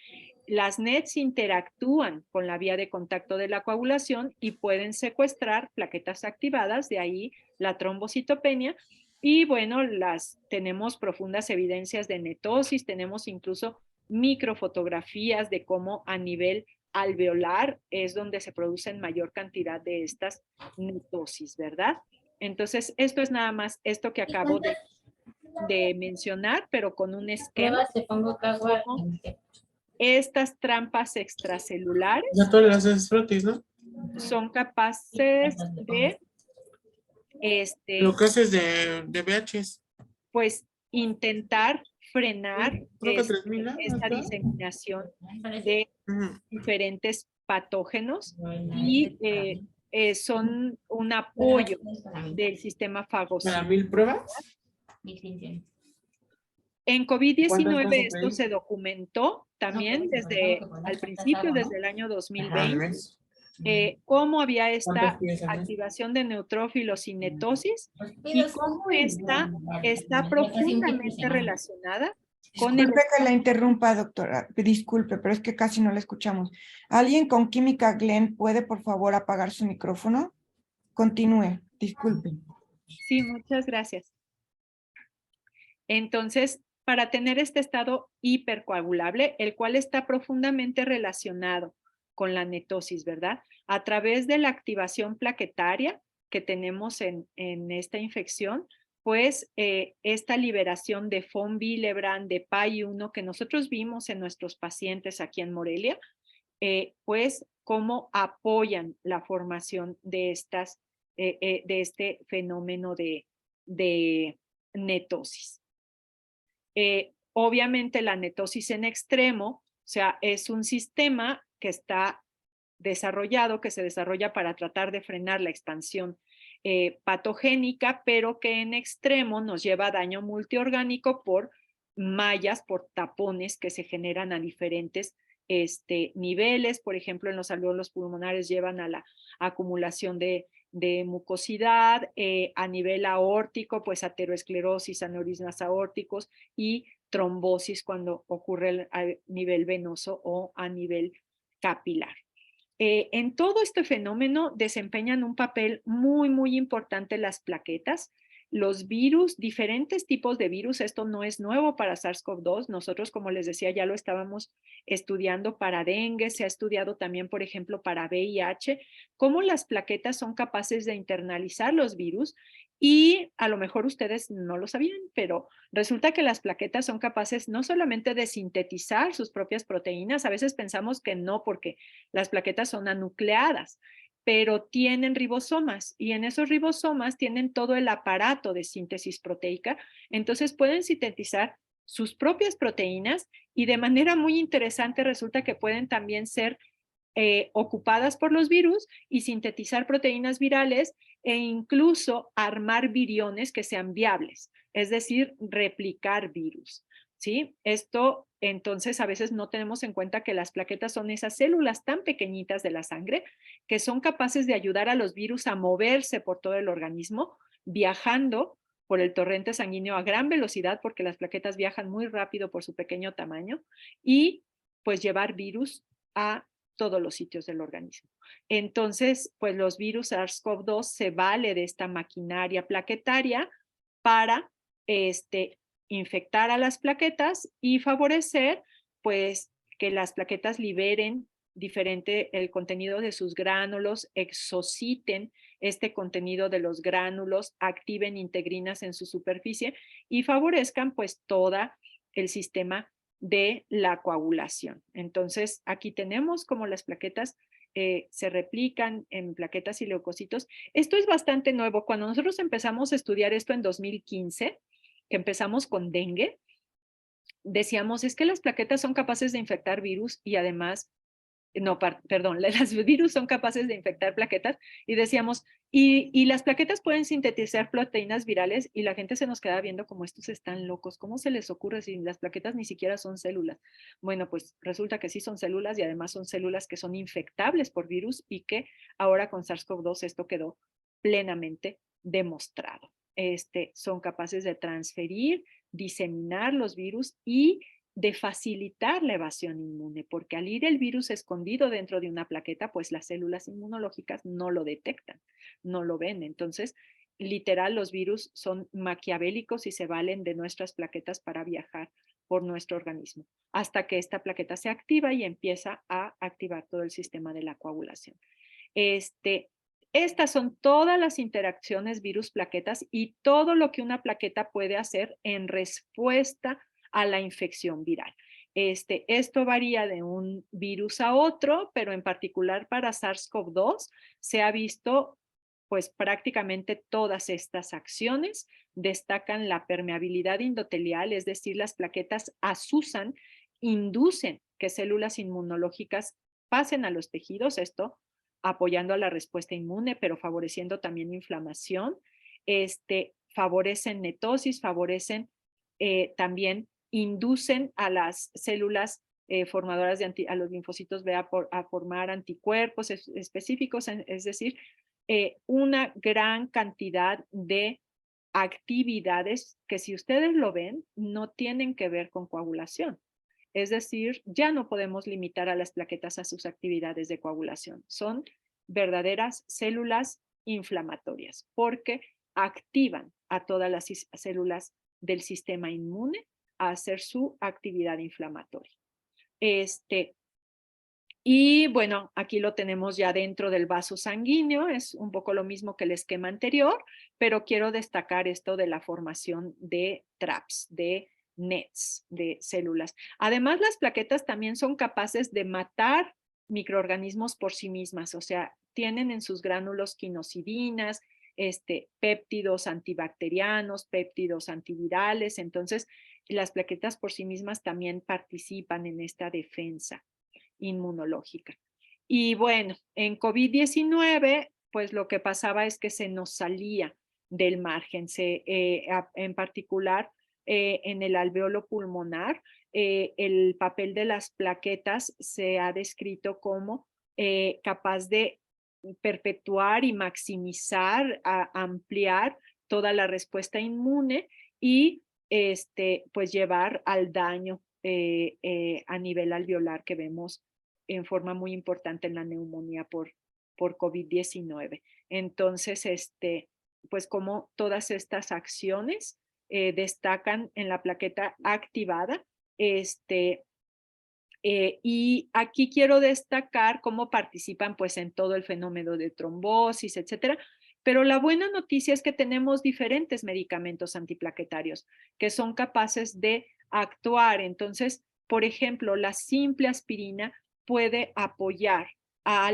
Las NETs interactúan con la vía de contacto de la coagulación y pueden secuestrar plaquetas activadas, de ahí la trombocitopenia. Y bueno, tenemos profundas evidencias de netosis, tenemos incluso microfotografías de cómo a nivel alveolar es donde se producen mayor cantidad de estas netosis, ¿verdad? Entonces, esto es nada más esto que acabo de mencionar, pero con un esquema. Estas trampas extracelulares
Ya todas las haces frotis, ¿no?
son capaces de
Lo que haces de VHs.
pues intentar frenar esta
¿no?
diseminación de diferentes patógenos y son un apoyo del sistema fagocítico.
¿Para 1000 pruebas?
En COVID-19 esto se documentó también desde al principio, desde el año 2020, cómo había esta activación de neutrófilos y netosis y cómo esta está profundamente relacionada con
Disculpe que la interrumpa, doctora, disculpe, pero es que casi no la escuchamos. ¿Alguien con química Glenn puede, por favor, apagar su micrófono? Continúe, disculpe.
Sí, muchas gracias. Entonces, para tener este estado hipercoagulable, el cual está profundamente relacionado con la netosis, ¿verdad? A través de la activación plaquetaria que tenemos en esta infección, pues esta liberación de von Willebrand, de PAI-1 que nosotros vimos en nuestros pacientes aquí en Morelia, pues cómo apoyan la formación de este fenómeno de netosis. Obviamente la netosis en extremo, o sea, es un sistema que está desarrollado, que se desarrolla para tratar de frenar la expansión patogénica, pero que en extremo nos lleva a daño multiorgánico por mallas, por tapones que se generan a diferentes niveles, por ejemplo, en los alvéolos pulmonares llevan a la acumulación de mucosidad, a nivel aórtico, pues ateroesclerosis, aneurismas aórticos y trombosis cuando ocurre a nivel venoso o a nivel capilar. En todo este fenómeno desempeñan un papel muy, muy importante las plaquetas. Los virus, diferentes tipos de virus, esto no es nuevo para SARS-CoV-2. Nosotros, como les decía, ya lo estábamos estudiando para dengue, se ha estudiado también, por ejemplo, para VIH, cómo las plaquetas son capaces de internalizar los virus y a lo mejor ustedes no lo sabían, pero resulta que las plaquetas son capaces no solamente de sintetizar sus propias proteínas, a veces pensamos que no porque las plaquetas son anucleadas, pero tienen ribosomas y en esos ribosomas tienen todo el aparato de síntesis proteica, entonces pueden sintetizar sus propias proteínas y de manera muy interesante resulta que pueden también ser ocupadas por los virus y sintetizar proteínas virales e incluso armar viriones que sean viables, es decir, replicar virus. ¿Sí? Esto, entonces, a veces no tenemos en cuenta que las plaquetas son esas células tan pequeñitas de la sangre que son capaces de ayudar a los virus a moverse por todo el organismo, viajando por el torrente sanguíneo a gran velocidad, porque las plaquetas viajan muy rápido por su pequeño tamaño, y pues llevar virus a todos los sitios del organismo. Entonces, pues los virus SARS-CoV-2 se vale de esta maquinaria plaquetaria para infectar a las plaquetas y favorecer pues que las plaquetas liberen el contenido de sus gránulos, exociten este contenido de los gránulos, activen integrinas en su superficie y favorezcan pues todo el sistema de la coagulación. Entonces aquí tenemos como las plaquetas se replican en plaquetas y leucocitos. Esto es bastante nuevo. Cuando nosotros empezamos a estudiar esto en 2015, que empezamos con dengue, decíamos, es que las plaquetas son capaces de infectar virus y además, no, perdón, las virus son capaces de infectar plaquetas y decíamos, y las plaquetas pueden sintetizar proteínas virales y la gente se nos queda viendo como estos están locos, ¿cómo se les ocurre si las plaquetas ni siquiera son células? Bueno, pues resulta que sí son células y además son células que son infectables por virus y que ahora con SARS-CoV-2 esto quedó plenamente demostrado. Son capaces de transferir, diseminar los virus y de facilitar la evasión inmune, porque al ir el virus escondido dentro de una plaqueta, pues las células inmunológicas no lo detectan, no lo ven. Entonces, literal, los virus son maquiavélicos y se valen de nuestras plaquetas para viajar por nuestro organismo, hasta que esta plaqueta se activa y empieza a activar todo el sistema de la coagulación. Estas son todas las interacciones virus-plaquetas y todo lo que una plaqueta puede hacer en respuesta a la infección viral. Esto varía de un virus a otro, pero en particular para SARS-CoV-2 se ha visto pues prácticamente todas estas acciones. Destacan la permeabilidad endotelial, es decir, las plaquetas asusan, inducen que células inmunológicas pasen a los tejidos, esto apoyando a la respuesta inmune, pero favoreciendo también inflamación. Favorecen netosis, favorecen también inducen a las células formadoras a los linfocitos B a formar anticuerpos específicos, es decir, una gran cantidad de actividades que si ustedes lo ven, no tienen que ver con coagulación. Es decir, ya no podemos limitar a las plaquetas a sus actividades de coagulación. Son verdaderas células inflamatorias porque activan a todas las células del sistema inmune a hacer su actividad inflamatoria. Y bueno, aquí lo tenemos ya dentro del vaso sanguíneo, es un poco lo mismo que el esquema anterior, pero quiero destacar esto de la formación de traps, de nets, de células. Además, las plaquetas también son capaces de matar microorganismos por sí mismas, o sea, tienen en sus gránulos quinosidinas, péptidos antibacterianos, péptidos antivirales, entonces las plaquetas por sí mismas también participan en esta defensa inmunológica. Y bueno, en COVID-19, pues lo que pasaba es que se nos salía del margen, en particular en el alvéolo pulmonar, el papel de las plaquetas se ha descrito como capaz de perpetuar y maximizar, ampliar toda la respuesta inmune y pues llevar al daño a nivel alveolar que vemos en forma muy importante en la neumonía por COVID-19. Entonces, pues como todas estas acciones destacan en la plaqueta activada, y aquí quiero destacar cómo participan pues en todo el fenómeno de trombosis, etcétera. Pero la buena noticia es que tenemos diferentes medicamentos antiplaquetarios que son capaces de actuar. Entonces, por ejemplo, la simple aspirina puede apoyar a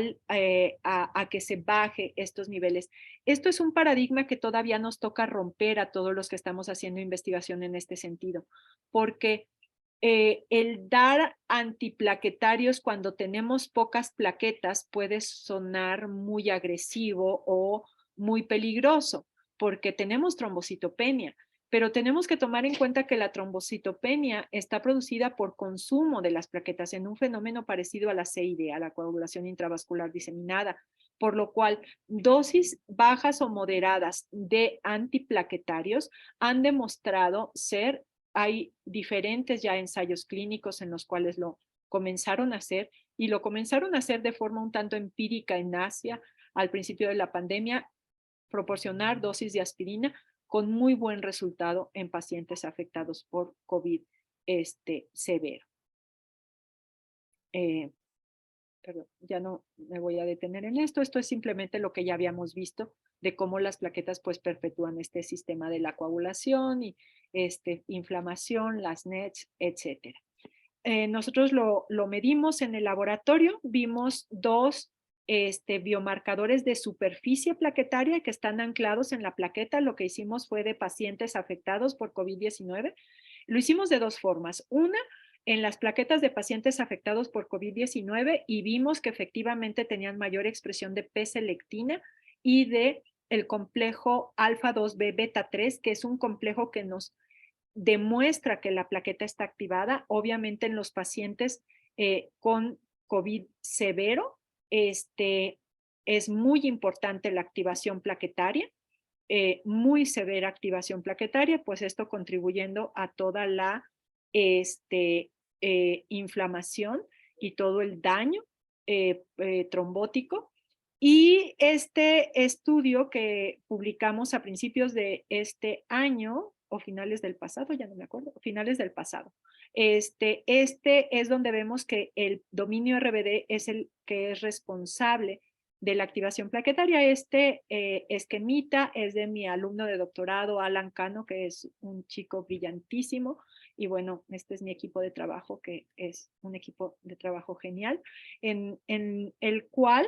que se baje estos niveles. Esto es un paradigma que todavía nos toca romper a todos los que estamos haciendo investigación en este sentido, porque el dar antiplaquetarios cuando tenemos pocas plaquetas puede sonar muy agresivo o muy peligroso porque tenemos trombocitopenia, pero tenemos que tomar en cuenta que la trombocitopenia está producida por consumo de las plaquetas en un fenómeno parecido a la CID, a la coagulación intravascular diseminada, por lo cual dosis bajas o moderadas de antiplaquetarios han demostrado ser. Hay diferentes ya ensayos clínicos en los cuales lo comenzaron a hacer y lo comenzaron a hacer de forma un tanto empírica en Asia al principio de la pandemia, proporcionar dosis de aspirina con muy buen resultado en pacientes afectados por COVID severo. Perdón, ya no me voy a detener en esto. Esto es simplemente lo que ya habíamos visto de cómo las plaquetas pues perpetúan este sistema de la coagulación y inflamación, las NETs, etc. Nosotros lo medimos en el laboratorio, vimos dos biomarcadores de superficie plaquetaria que están anclados en la plaqueta. Lo que hicimos fue de pacientes afectados por COVID-19. Lo hicimos de dos formas. Una, en las plaquetas de pacientes afectados por COVID-19 y vimos que efectivamente tenían mayor expresión de P-selectina y de el complejo alfa-2b beta-3, que es un complejo que nos demuestra que la plaqueta está activada. Obviamente en los pacientes con COVID severo es muy importante la activación plaquetaria, muy severa activación plaquetaria, pues esto contribuyendo a toda la inflamación y todo el daño trombótico. Y este estudio que publicamos a principios de este año, o finales del pasado, ya no me acuerdo, finales del pasado, es donde vemos que el dominio RBD es el que es responsable de la activación plaquetaria. Esquemita es de mi alumno de doctorado, Alan Cano, que es un chico brillantísimo. Y bueno, este es mi equipo de trabajo, que es un equipo de trabajo genial, en el cual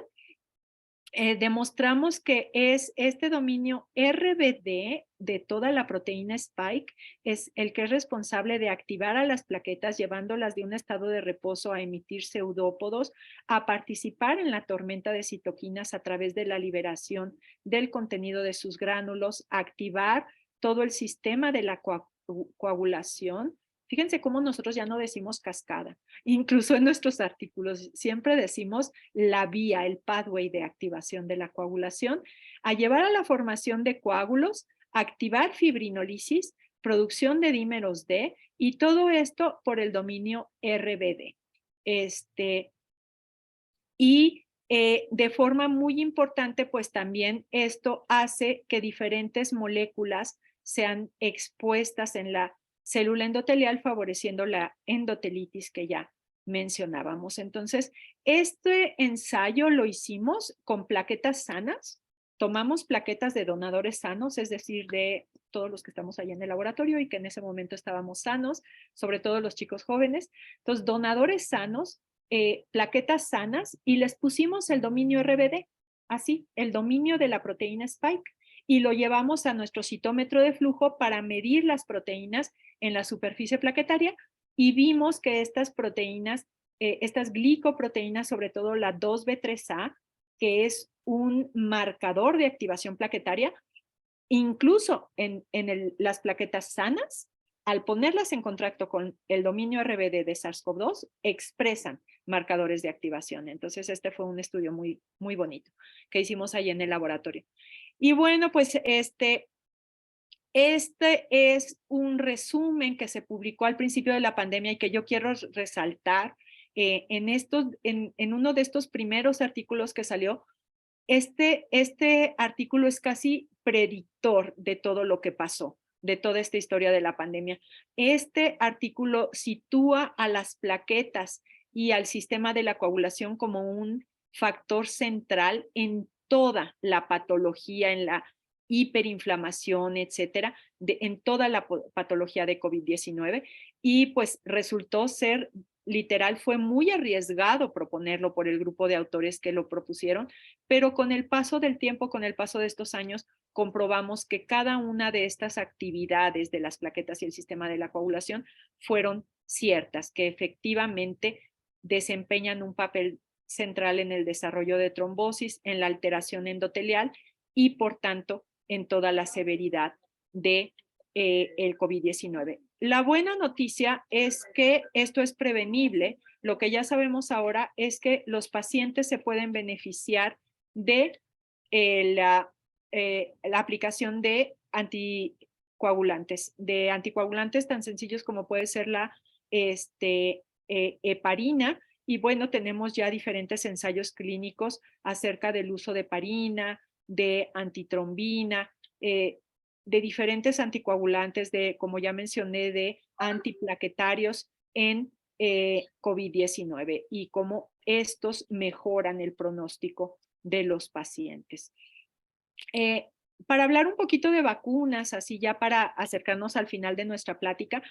demostramos que es este dominio RBD de toda la proteína Spike, es el que es responsable de activar a las plaquetas, llevándolas de un estado de reposo a emitir pseudópodos, a participar en la tormenta de citoquinas a través de la liberación del contenido de sus gránulos, a activar todo el sistema de la coagulación. Fíjense cómo nosotros ya no decimos cascada. Incluso en nuestros artículos siempre decimos la vía, el pathway de activación de la coagulación, a llevar a la formación de coágulos, activar fibrinolisis, producción de dímeros D, y todo esto por el dominio RBD. Y de forma muy importante, pues también esto hace que diferentes moléculas sean expuestas en la célula endotelial, favoreciendo la endotelitis que ya mencionábamos. Entonces, este ensayo lo hicimos con plaquetas sanas. Tomamos plaquetas de donadores sanos, es decir, de todos los que estamos allá en el laboratorio y que en ese momento estábamos sanos, sobre todo los chicos jóvenes. Entonces, donadores sanos, plaquetas sanas, y les pusimos el dominio RBD, así, el dominio de la proteína Spike, y lo llevamos a nuestro citómetro de flujo para medir las proteínas en la superficie plaquetaria, y vimos que estas proteínas, estas glicoproteínas, sobre todo la 2B3A, que es un marcador de activación plaquetaria, incluso en las plaquetas sanas, al ponerlas en contacto con el dominio RBD de SARS-CoV-2, expresan marcadores de activación. Entonces, este fue un estudio muy, muy bonito que hicimos ahí en el laboratorio. Y bueno, pues este es un resumen que se publicó al principio de la pandemia y que yo quiero resaltar en uno de estos primeros artículos que salió. Este artículo es casi predictor de todo lo que pasó, de toda esta historia de la pandemia. Este artículo sitúa a las plaquetas y al sistema de la coagulación como un factor central en toda la patología, en la hiperinflamación, etcétera, en toda la patología de COVID-19, y pues resultó ser literal, fue muy arriesgado proponerlo por el grupo de autores que lo propusieron, pero con el paso del tiempo, con el paso de estos años, comprobamos que cada una de estas actividades de las plaquetas y el sistema de la coagulación fueron ciertas, que efectivamente desempeñan un papel central en el desarrollo de trombosis, en la alteración endotelial y, por tanto, en toda la severidad de el COVID-19. La buena noticia es que esto es prevenible. Lo que ya sabemos ahora es que los pacientes se pueden beneficiar de la aplicación de anticoagulantes tan sencillos como puede ser la heparina. Y bueno, tenemos ya diferentes ensayos clínicos acerca del uso de heparina, de antitrombina, de diferentes anticoagulantes, como ya mencioné, de antiplaquetarios en COVID-19 y cómo estos mejoran el pronóstico de los pacientes. Para hablar un poquito de vacunas, así ya para acercarnos al final de nuestra plática,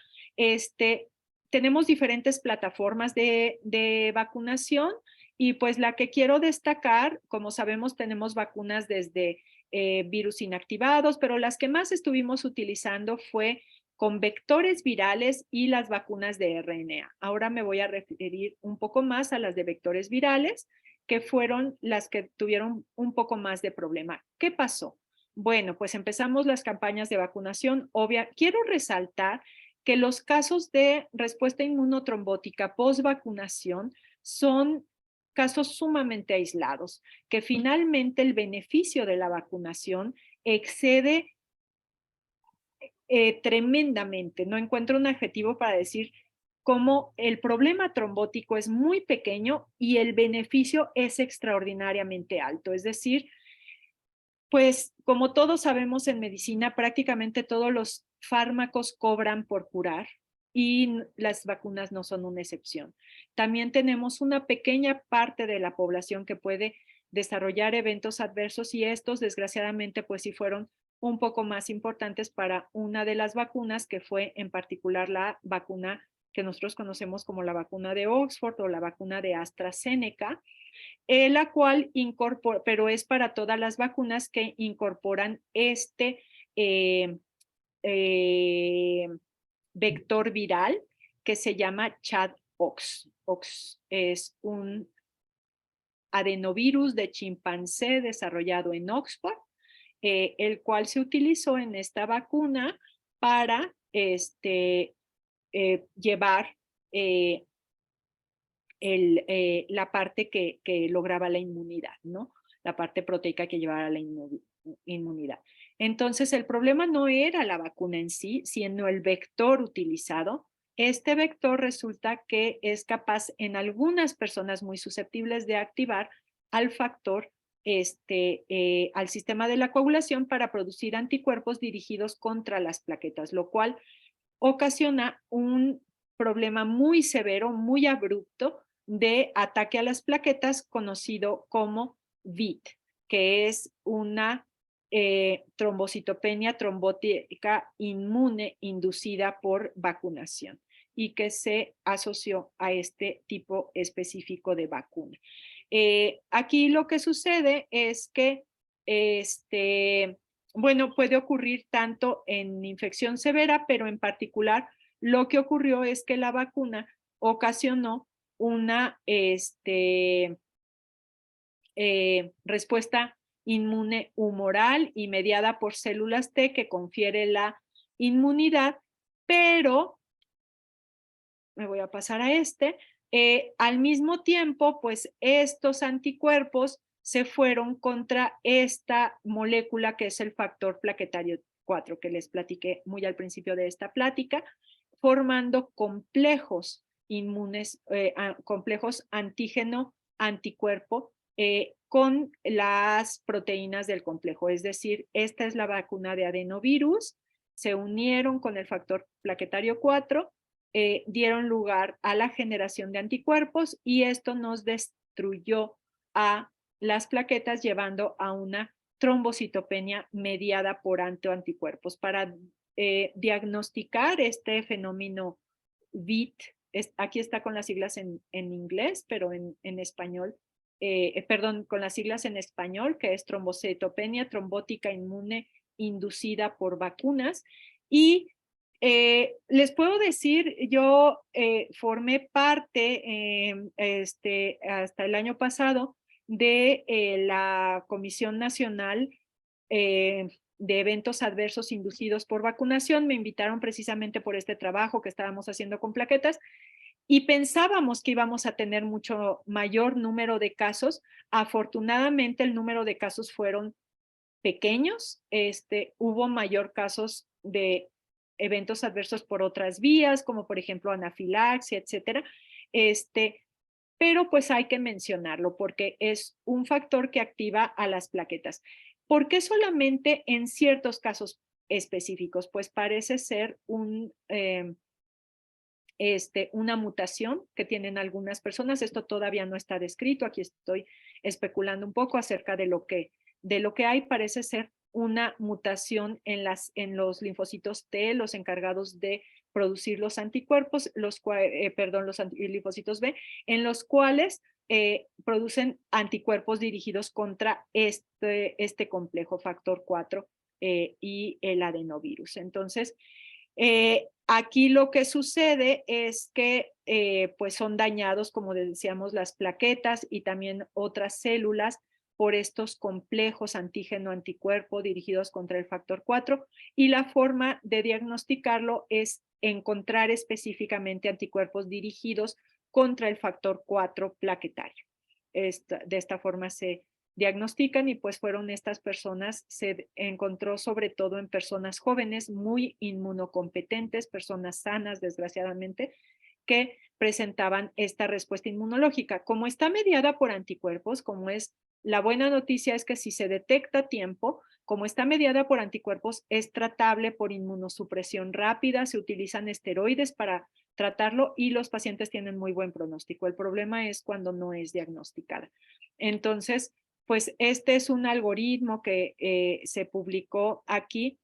tenemos diferentes plataformas de vacunación y pues la que quiero destacar, como sabemos, tenemos vacunas desde virus inactivados, pero las que más estuvimos utilizando fue con vectores virales y las vacunas de RNA. Ahora me voy a referir un poco más a las de vectores virales, que fueron las que tuvieron un poco más de problema. ¿Qué pasó? Bueno, pues empezamos las campañas de vacunación. Quiero resaltar que los casos de respuesta inmunotrombótica post-vacunación son casos sumamente aislados, que finalmente el beneficio de la vacunación excede tremendamente. No encuentro un adjetivo para decir cómo el problema trombótico es muy pequeño y el beneficio es extraordinariamente alto. Es decir, pues como todos sabemos en medicina, prácticamente todos los fármacos cobran por curar y las vacunas no son una excepción. También tenemos una pequeña parte de la población que puede desarrollar eventos adversos y estos desgraciadamente pues sí fueron un poco más importantes para una de las vacunas, que fue en particular la vacuna que nosotros conocemos como la vacuna de Oxford o la vacuna de AstraZeneca, la cual incorpora, pero es para todas las vacunas que incorporan vector viral que se llama ChAdOx. OX es un adenovirus de chimpancé desarrollado en Oxford, el cual se utilizó en esta vacuna para llevar la parte que lograba la inmunidad, ¿no? La parte proteica que llevaba la inmunidad. Entonces, el problema no era la vacuna en sí, sino el vector utilizado. Este vector resulta que es capaz en algunas personas muy susceptibles de activar al factor, al sistema de la coagulación para producir anticuerpos dirigidos contra las plaquetas, lo cual ocasiona un problema muy severo, muy abrupto de ataque a las plaquetas conocido como VIT, que es una trombocitopenia trombótica inmune inducida por vacunación y que se asoció a este tipo específico de vacuna. Aquí lo que sucede es que bueno, puede ocurrir tanto en infección severa, pero en particular lo que ocurrió es que la vacuna ocasionó una respuesta inmune humoral y mediada por células T que confiere la inmunidad pero me voy a pasar a al mismo tiempo, pues estos anticuerpos se fueron contra esta molécula que es el factor plaquetario 4, que les platiqué muy al principio de esta plática, formando complejos inmunes, complejos antígeno-anticuerpo con las proteínas del complejo. Es decir, esta es la vacuna de adenovirus, se unieron con el factor plaquetario 4, dieron lugar a la generación de anticuerpos y esto nos destruyó a las plaquetas llevando a una trombocitopenia mediada por anticuerpos. Para diagnosticar este fenómeno VIT, aquí está con las siglas en inglés, pero en español, perdón, con las siglas en español, que es trombocitopenia trombótica inmune inducida por vacunas. Y les puedo decir, yo formé parte hasta el año pasado de la Comisión Nacional de Eventos Adversos Inducidos por Vacunación. Me invitaron precisamente por este trabajo que estábamos haciendo con plaquetas y pensábamos que íbamos a tener mucho mayor número de casos. Afortunadamente el número de casos fueron pequeños, hubo mayor casos de eventos adversos por otras vías, como por ejemplo anafilaxia, etcétera. Pero pues hay que mencionarlo porque es un factor que activa a las plaquetas. ¿Por qué solamente en ciertos casos específicos? Pues parece ser una mutación que tienen algunas personas. Esto todavía no está descrito. Aquí estoy especulando un poco acerca de lo que hay. Parece ser una mutación en los linfocitos T, los encargados de producir los anticuerpos, los linfocitos B, en los cuales producen anticuerpos dirigidos contra este complejo factor 4 y el adenovirus. Entonces, aquí lo que sucede es que pues son dañados, como decíamos, las plaquetas y también otras células por estos complejos antígeno-anticuerpo dirigidos contra el factor 4, y la forma de diagnosticarlo es encontrar específicamente anticuerpos dirigidos contra el factor 4 plaquetario. De esta forma se diagnostican y pues fueron estas personas, se encontró sobre todo en personas jóvenes muy inmunocompetentes, personas sanas desgraciadamente, que presentaban esta respuesta inmunológica. Como está mediada por anticuerpos, la buena noticia es que si se detecta a tiempo, como está mediada por anticuerpos, es tratable por inmunosupresión rápida, se utilizan esteroides para tratarlo y los pacientes tienen muy buen pronóstico. El problema es cuando no es diagnosticada. Entonces, pues este es un algoritmo que se publicó aquí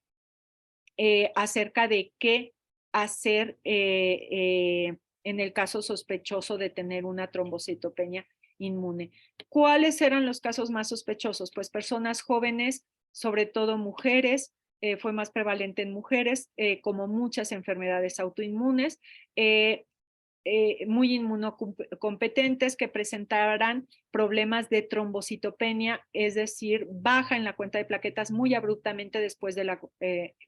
acerca de qué hacer en el caso sospechoso de tener una trombocitopenia inmune. ¿Cuáles eran los casos más sospechosos? Pues personas jóvenes, sobre todo mujeres, fue más prevalente en mujeres, como muchas enfermedades autoinmunes, muy inmunocompetentes que presentaran problemas de trombocitopenia, es decir, baja en la cuenta de plaquetas muy abruptamente después de la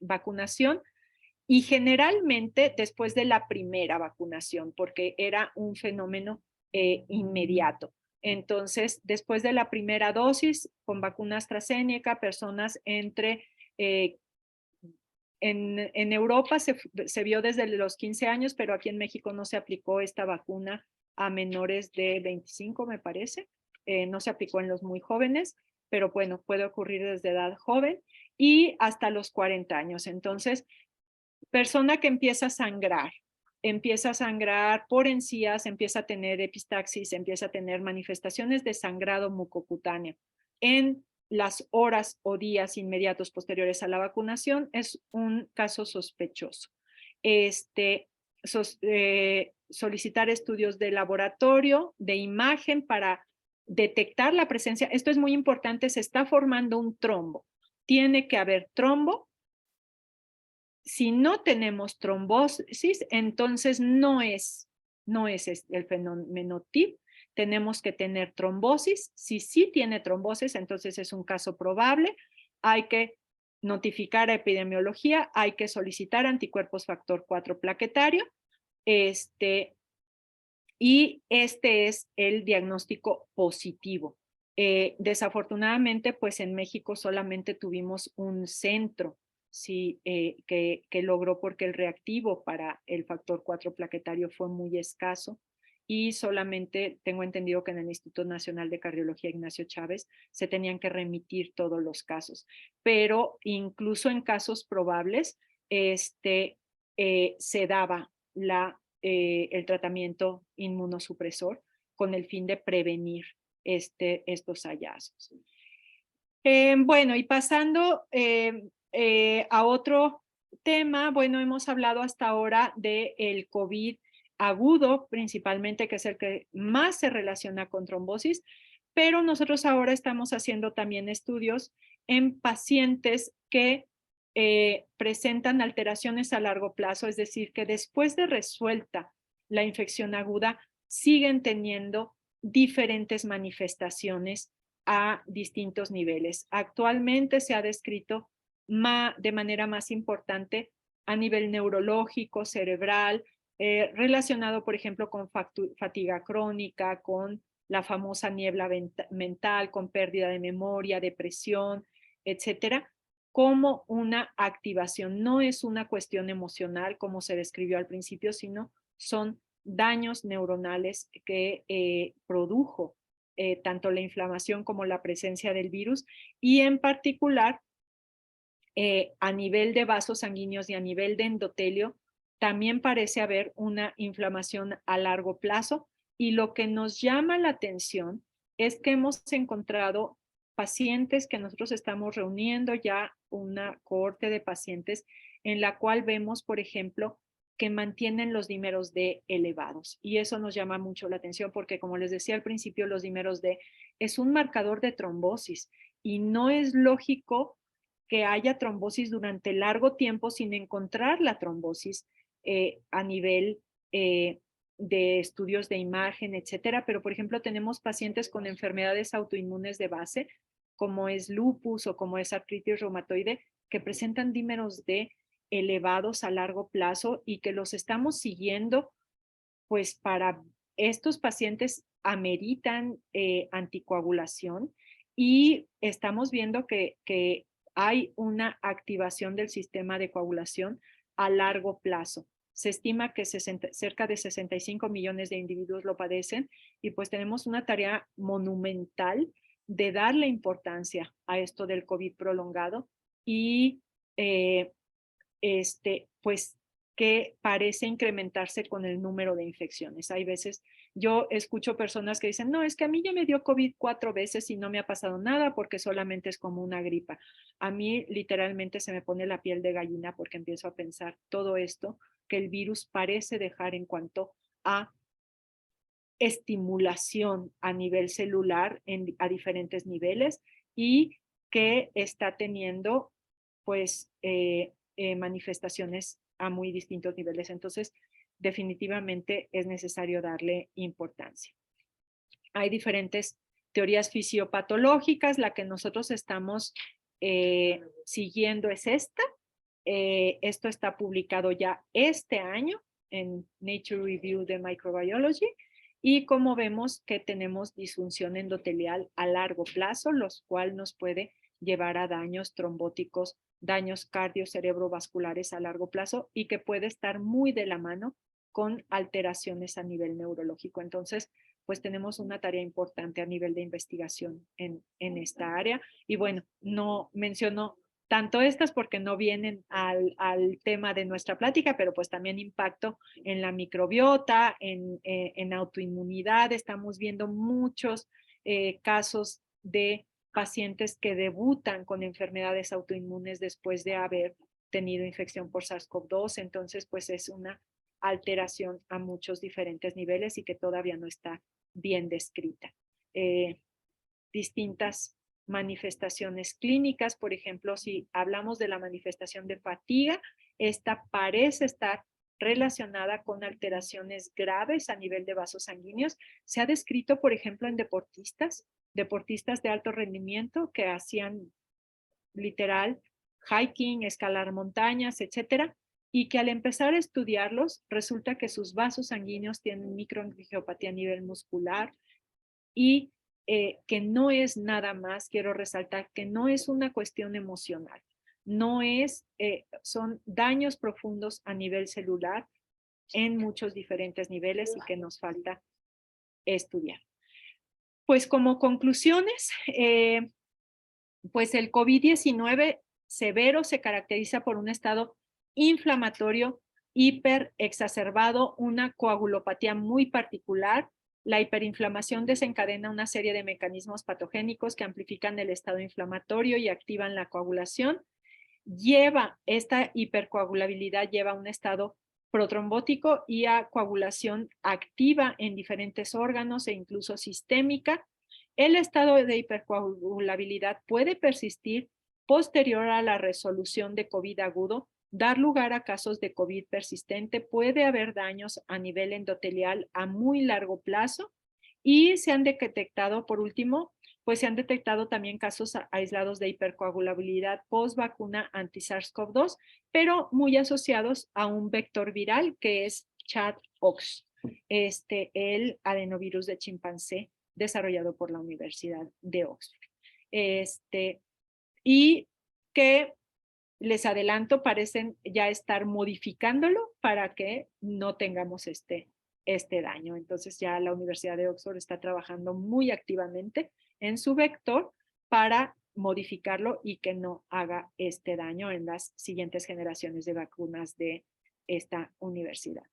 vacunación y generalmente después de la primera vacunación, porque era un fenómeno inmediato. Entonces, después de la primera dosis con vacuna AstraZeneca, personas entre en Europa se vio desde los 15 años, pero aquí en México no se aplicó esta vacuna a menores de 25, me parece. No se aplicó en los muy jóvenes, pero bueno, puede ocurrir desde edad joven y hasta los 40 años. Entonces, persona que empieza a sangrar por encías, empieza a tener epistaxis, empieza a tener manifestaciones de sangrado mucocutáneo en las horas o días inmediatos posteriores a la vacunación, es un caso sospechoso. Solicitar estudios de laboratorio, de imagen para detectar la presencia. Esto es muy importante, se está formando un trombo. Tiene que haber trombo. Si no tenemos trombosis, entonces no es el fenómeno TIP. Tenemos que tener trombosis. Si sí tiene trombosis, entonces es un caso probable. Hay que notificar a epidemiología, hay que solicitar anticuerpos factor 4 plaquetario, y este es el diagnóstico positivo. Desafortunadamente, pues en México solamente tuvimos un centro, sí, que logró, porque el reactivo para el factor 4 plaquetario fue muy escaso, y solamente tengo entendido que en el Instituto Nacional de Cardiología Ignacio Chávez se tenían que remitir todos los casos, pero incluso en casos probables se daba el tratamiento inmunosupresor con el fin de prevenir estos hallazgos. Bueno, y pasando a otro tema, bueno, hemos hablado hasta ahora del COVID agudo, principalmente, que es el que más se relaciona con trombosis, pero nosotros ahora estamos haciendo también estudios en pacientes que presentan alteraciones a largo plazo, es decir, que después de resuelta la infección aguda, siguen teniendo diferentes manifestaciones a distintos niveles. Actualmente se ha descrito de manera más importante a nivel neurológico, cerebral, relacionado, por ejemplo, con fatiga crónica, con la famosa niebla mental, con pérdida de memoria, depresión, etcétera, como una activación. No es una cuestión emocional, como se describió al principio, sino son daños neuronales que produjo tanto la inflamación como la presencia del virus, y en particular a nivel de vasos sanguíneos y a nivel de endotelio también parece haber una inflamación a largo plazo, y lo que nos llama la atención es que hemos encontrado pacientes que nosotros estamos reuniendo ya una cohorte de pacientes en la cual vemos, por ejemplo, que mantienen los dímeros D elevados, y eso nos llama mucho la atención porque, como les decía al principio, los dímeros D es un marcador de trombosis y no es lógico que haya trombosis durante largo tiempo sin encontrar la trombosis a nivel de estudios de imagen, etcétera. Pero, por ejemplo, tenemos pacientes con enfermedades autoinmunes de base, como es lupus o como es artritis reumatoide, que presentan dímeros D elevados a largo plazo y que los estamos siguiendo, pues para estos pacientes ameritan anticoagulación, y estamos viendo que hay una activación del sistema de coagulación a largo plazo. Se estima que cerca de 65 millones de individuos lo padecen, y pues tenemos una tarea monumental de darle importancia a esto del COVID prolongado, y pues que parece incrementarse con el número de infecciones. Hay veces, yo escucho personas que dicen, no, es que a mí ya me dio COVID 4 veces y no me ha pasado nada porque solamente es como una gripa. A mí literalmente se me pone la piel de gallina porque empiezo a pensar todo esto que el virus parece dejar en cuanto a estimulación a nivel celular a diferentes niveles, y que está teniendo pues manifestaciones a muy distintos niveles. Entonces, definitivamente es necesario darle importancia. Hay diferentes teorías fisiopatológicas. La que nosotros estamos siguiendo es esta. Esto está publicado ya este año en Nature Review de Microbiology, y como vemos que tenemos disfunción endotelial a largo plazo, los cuales nos puede llevar a daños trombóticos, daños cardiocerebrovasculares a largo plazo, y que puede estar muy de la mano con alteraciones a nivel neurológico. Entonces, pues tenemos una tarea importante a nivel de investigación en esta área. Y bueno, no menciono tanto estas porque no vienen al tema de nuestra plática, pero pues también impacto en la microbiota, en autoinmunidad. Estamos viendo muchos casos de pacientes que debutan con enfermedades autoinmunes después de haber tenido infección por SARS-CoV-2. Entonces, pues es una alteración a muchos diferentes niveles y que todavía no está bien descrita. Distintas manifestaciones clínicas, por ejemplo, si hablamos de la manifestación de fatiga, esta parece estar relacionada con alteraciones graves a nivel de vasos sanguíneos. Se ha descrito, por ejemplo, en deportistas de alto rendimiento que hacían literal hiking, escalar montañas, etcétera, y que al empezar a estudiarlos resulta que sus vasos sanguíneos tienen microangiopatía a nivel muscular y que no es nada más, quiero resaltar, que no es una cuestión emocional, no es, son daños profundos a nivel celular en muchos diferentes niveles y que nos falta estudiar. Pues como conclusiones, pues el COVID-19 severo se caracteriza por un estado inflamatorio hiperexacerbado, una coagulopatía muy particular. La hiperinflamación desencadena una serie de mecanismos patogénicos que amplifican el estado inflamatorio y activan la coagulación. Esta hipercoagulabilidad lleva a un estado protrombótico y a coagulación activa en diferentes órganos e incluso sistémica. El estado de hipercoagulabilidad puede persistir posterior a la resolución de COVID agudo, dar lugar a casos de COVID persistente, puede haber daños a nivel endotelial a muy largo plazo y se han detectado, por último, pues se han detectado también casos aislados de hipercoagulabilidad post vacuna anti-SARS-CoV-2, pero muy asociados a un vector viral que es ChAd-Ox, el adenovirus de chimpancé desarrollado por la Universidad de Oxford. Y que les adelanto, parecen ya estar modificándolo para que no tengamos este daño. Entonces ya la Universidad de Oxford está trabajando muy activamente en su vector para modificarlo y que no haga este daño en las siguientes generaciones de vacunas de esta universidad.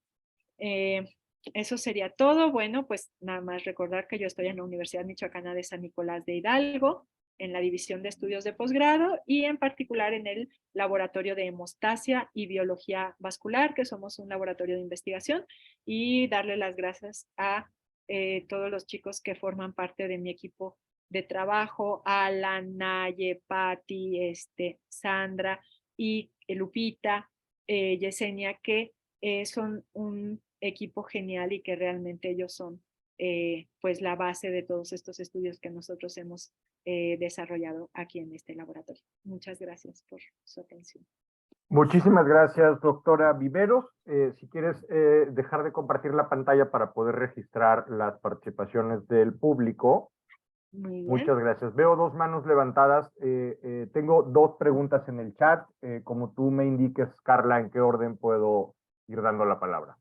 Eso sería todo. Bueno, pues nada más recordar que yo estoy en la Universidad Michoacana de San Nicolás de Hidalgo, en la División de Estudios de Posgrado y en particular en el Laboratorio de Hemostasia y Biología Vascular, que somos un laboratorio de investigación, y darle las gracias a todos los chicos que forman parte de mi equipo de trabajo, Alan, Naye, Patti, Sandra y Lupita, Yesenia, que son un equipo genial y que realmente ellos son pues la base de todos estos estudios que nosotros hemos desarrollado aquí en este laboratorio. Muchas gracias por su atención.
Muchísimas gracias, doctora Viveros. Si quieres dejar de compartir la pantalla para poder registrar las participaciones del público.
Muy bien.
Muchas gracias. Veo dos manos levantadas. Tengo dos preguntas en el chat. Como tú me indiques, Carla, ¿en qué orden puedo ir dando la palabra?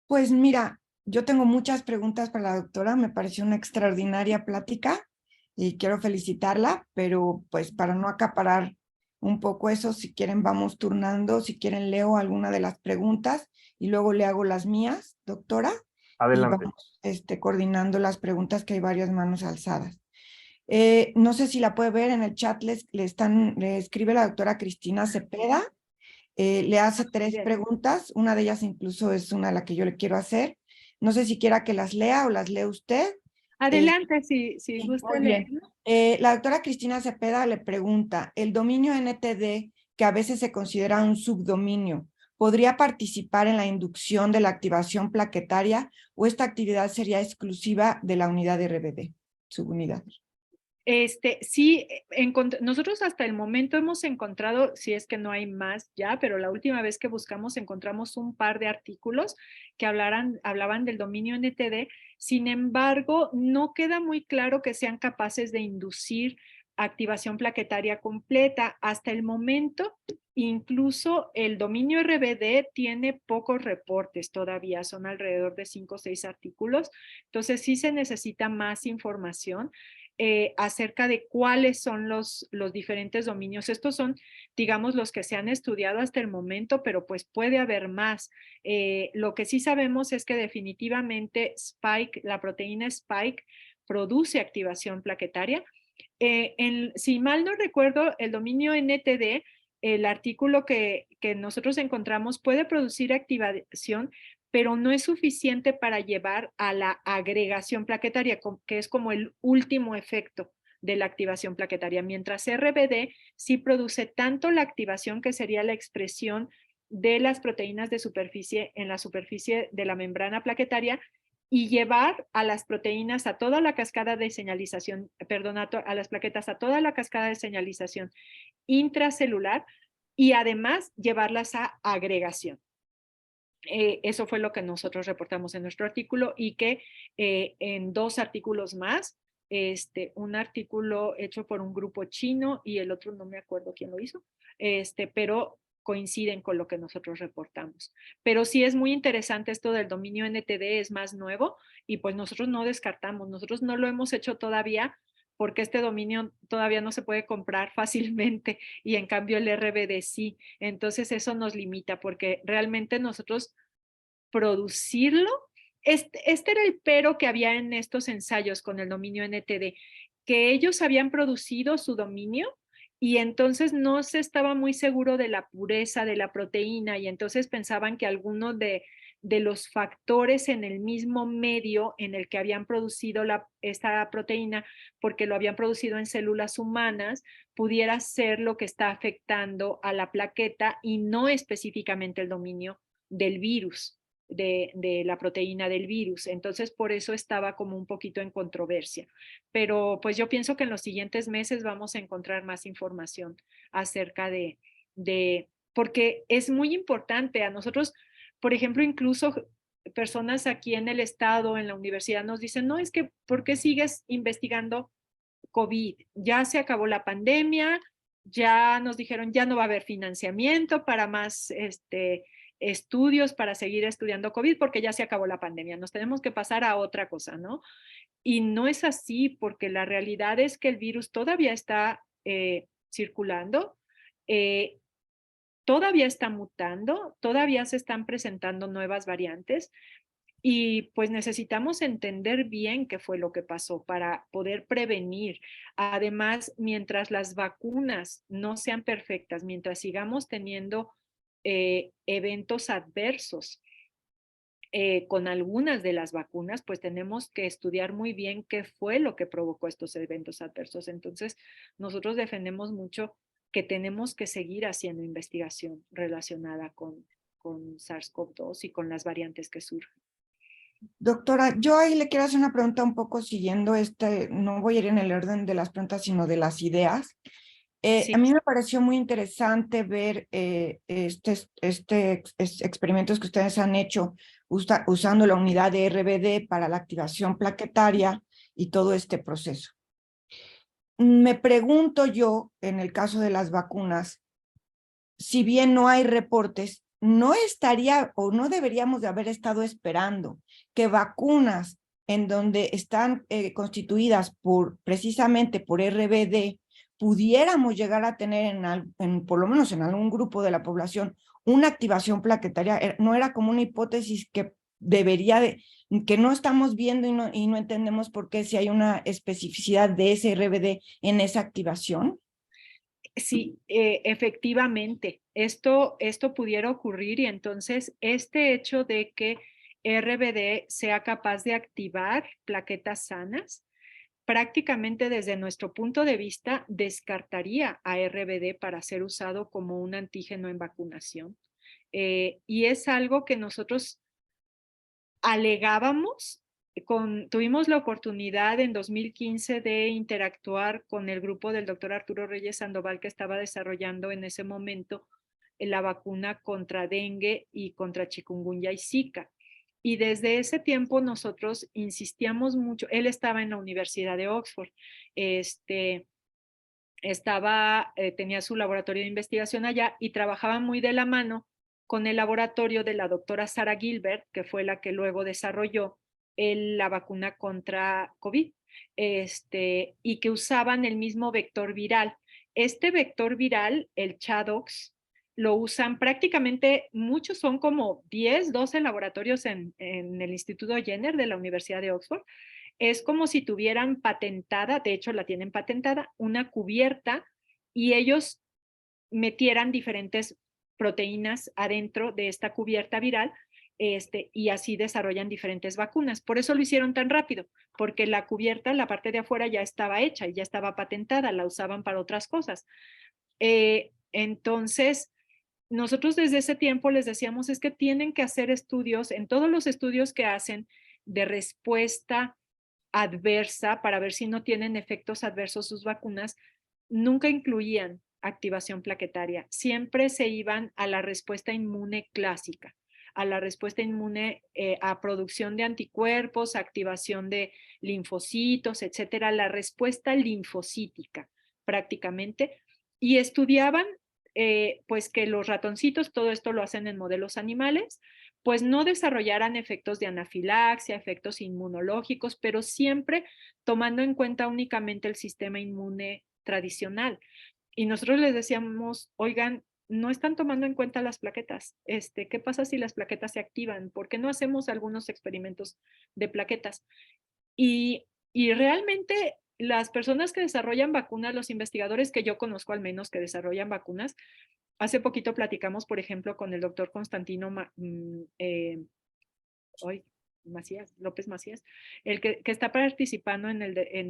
Pues mira, yo tengo muchas preguntas para la doctora. Me pareció una extraordinaria plática y quiero felicitarla, pero pues para no acaparar un poco eso, si quieren vamos turnando, si quieren leo alguna de las preguntas y luego le hago las mías, doctora.
Adelante.
Y vamos coordinando las preguntas, que hay varias manos alzadas. No sé si la puede ver en el chat, le escribe la doctora Cristina Cepeda, le hace tres preguntas, una de ellas incluso es una a la que yo le quiero hacer. No sé si quiera que las lea o las lee usted.
Adelante, si gusta
Muy bien. La doctora Cristina Cepeda le pregunta, ¿el dominio NTD, que a veces se considera un subdominio, podría participar en la inducción de la activación plaquetaria o esta actividad sería exclusiva de la unidad de RBD, subunidad?
Sí, nosotros hasta el momento hemos encontrado, si es que no hay más ya, pero la última vez que buscamos encontramos un par de artículos que hablaban del dominio NTD. Sin embargo, no queda muy claro que sean capaces de inducir activación plaquetaria completa. Hasta el momento, incluso el dominio RBD tiene pocos reportes todavía, son alrededor de 5 o 6 artículos. Entonces sí se necesita más información acerca de cuáles son los diferentes dominios. Estos son, digamos, los que se han estudiado hasta el momento, pero pues puede haber más. Lo que sí sabemos es que definitivamente la proteína Spike produce activación plaquetaria. Si mal no recuerdo, el dominio NTD, el artículo que nosotros encontramos puede producir activación, pero no es suficiente para llevar a la agregación plaquetaria, que es como el último efecto de la activación plaquetaria, mientras RBD sí produce tanto la activación, que sería la expresión de las proteínas de superficie en la superficie de la membrana plaquetaria, y llevar a las proteínas a toda la cascada de señalización, perdón, a las plaquetas a toda la cascada de señalización intracelular y además llevarlas a agregación. Eso fue lo que nosotros reportamos en nuestro artículo y que en 2 artículos más, un artículo hecho por un grupo chino y el otro no me acuerdo quién lo hizo, pero coinciden con lo que nosotros reportamos. Pero sí es muy interesante esto del dominio NTD, es más nuevo y pues nosotros no descartamos, nosotros no lo hemos hecho todavía porque este dominio todavía no se puede comprar fácilmente y en cambio el RBD sí. Entonces eso nos limita porque realmente nosotros producirlo, este era el pero que había en estos ensayos con el dominio NTD, que ellos habían producido su dominio y entonces no se estaba muy seguro de la pureza de la proteína y entonces pensaban que alguno de los factores en el mismo medio en el que habían producido esta proteína, porque lo habían producido en células humanas, pudiera ser lo que está afectando a la plaqueta y no específicamente el dominio del virus. De la proteína del virus. Entonces, por eso estaba como un poquito en controversia. Pero pues yo pienso que en los siguientes meses vamos a encontrar más información acerca porque es muy importante. A nosotros, por ejemplo, incluso personas aquí en el estado, en la universidad, nos dicen, no, es que, ¿por qué sigues investigando COVID? Ya se acabó la pandemia, ya nos dijeron, ya no va a haber financiamiento para más, estudios para seguir estudiando COVID porque ya se acabó la pandemia, nos tenemos que pasar a otra cosa, ¿no? Y no es así porque la realidad es que el virus todavía está circulando, todavía está mutando, todavía se están presentando nuevas variantes y pues necesitamos entender bien qué fue lo que pasó para poder prevenir. Además, mientras las vacunas no sean perfectas, mientras sigamos teniendo eventos adversos con algunas de las vacunas, pues tenemos que estudiar muy bien qué fue lo que provocó estos eventos adversos. Entonces, nosotros defendemos mucho que tenemos que seguir haciendo investigación relacionada con SARS-CoV-2 y con las variantes que surgen.
Doctora, yo ahí le quiero hacer una pregunta un poco siguiendo no voy a ir en el orden de las preguntas, sino de las ideas.
Sí.
A mí me pareció muy interesante ver experimentos que ustedes han hecho usando la unidad de RBD para la activación plaquetaria y todo este proceso. Me pregunto yo, en el caso de las vacunas, si bien no hay reportes, no estaría o no deberíamos de haber estado esperando que vacunas en donde están constituidas precisamente por RBD pudiéramos llegar a tener por lo menos en algún grupo de la población una activación plaquetaria. No era como una hipótesis que que no estamos viendo y no entendemos por qué si hay una especificidad de ese RBD en esa activación.
Sí, efectivamente, esto pudiera ocurrir y entonces este hecho de que RBD sea capaz de activar plaquetas sanas, prácticamente desde nuestro punto de vista descartaría a RBD para ser usado como un antígeno en vacunación. Y es algo que nosotros alegábamos. Tuvimos la oportunidad en 2015 de interactuar con el grupo del doctor Arturo Reyes Sandoval que estaba desarrollando en ese momento la vacuna contra dengue y contra chikungunya y zika. Y desde ese tiempo nosotros insistíamos mucho, él estaba en la Universidad de Oxford, tenía su laboratorio de investigación allá y trabajaba muy de la mano con el laboratorio de la doctora Sarah Gilbert, que fue la que luego desarrolló la vacuna contra COVID, y que usaban el mismo vector viral. Este vector viral, el ChAdOx, lo usan prácticamente, muchos son como 10, 12 laboratorios en el Instituto Jenner de la Universidad de Oxford. Es como si tuvieran patentada, de hecho la tienen patentada, una cubierta y ellos metieran diferentes proteínas adentro de esta cubierta viral y así desarrollan diferentes vacunas. Por eso lo hicieron tan rápido, porque la cubierta, la parte de afuera ya estaba hecha y ya estaba patentada, la usaban para otras cosas. Entonces, nosotros desde ese tiempo les decíamos es que tienen que hacer estudios, en todos los estudios que hacen de respuesta adversa para ver si no tienen efectos adversos sus vacunas, nunca incluían activación plaquetaria. Siempre se iban a la respuesta inmune clásica, a la respuesta inmune a producción de anticuerpos, activación de linfocitos, etcétera, la respuesta linfocítica prácticamente, y estudiaban pues que los ratoncitos, todo esto lo hacen en modelos animales, pues no desarrollaran efectos de anafilaxia, efectos inmunológicos, pero siempre tomando en cuenta únicamente el sistema inmune tradicional. Y nosotros les decíamos, oigan, no están tomando en cuenta las plaquetas. ¿Qué pasa si las plaquetas se activan? ¿Por qué no hacemos algunos experimentos de plaquetas? Y realmente las personas que desarrollan vacunas, los investigadores que yo conozco al menos que desarrollan vacunas, hace poquito platicamos, por ejemplo, con el doctor Constantino Macías, López Macías, el que está participando en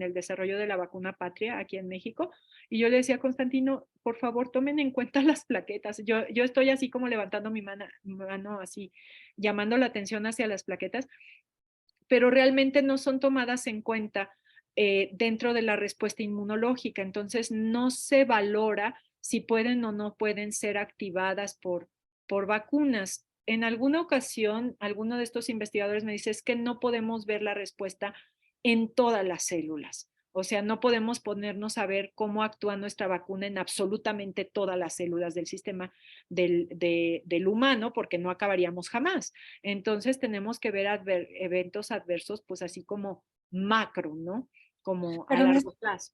el desarrollo de la vacuna Patria aquí en México. Y yo le decía a Constantino, por favor, tomen en cuenta las plaquetas. Yo estoy así como levantando mi mano así, llamando la atención hacia las plaquetas, pero realmente no son tomadas en cuenta dentro de la respuesta inmunológica. Entonces no se valora si pueden o no pueden ser activadas por vacunas. En alguna ocasión, alguno de estos investigadores me dice, es que no podemos ver la respuesta en todas las células. O sea, no podemos ponernos a ver cómo actúa nuestra vacuna en absolutamente todas las células del sistema del humano, porque no acabaríamos jamás. Entonces tenemos que ver eventos adversos, pues así como macro, ¿no? Como a largo plazo.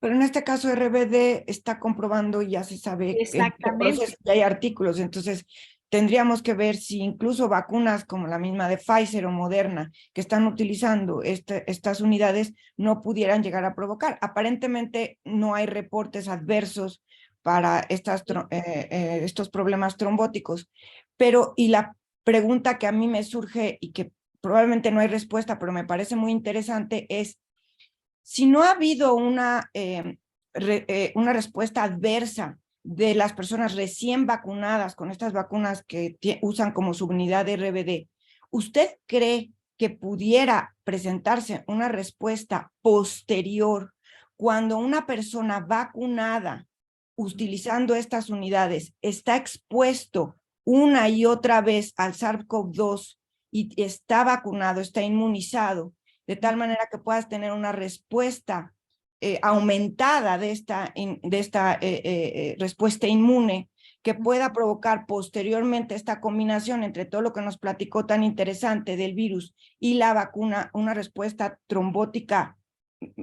Pero en este caso RBD está comprobando y ya se sabe en qué proceso ya hay artículos, entonces tendríamos que ver si incluso vacunas como la misma de Pfizer o Moderna que están utilizando estas unidades no pudieran llegar a provocar. Aparentemente no hay reportes adversos para estos problemas trombóticos, pero y la pregunta que a mí me surge y que probablemente no hay respuesta, pero me parece muy interesante es, si no ha habido una respuesta adversa de las personas recién vacunadas con estas vacunas que usan como subunidad de RBD, ¿usted cree que pudiera presentarse una respuesta posterior cuando una persona vacunada utilizando estas unidades está expuesto una y otra vez al SARS-CoV-2 y está vacunado, está inmunizado, de tal manera que puedas tener una respuesta aumentada de esta respuesta inmune que pueda provocar posteriormente esta combinación entre todo lo que nos platicó tan interesante del virus y la vacuna, una respuesta trombótica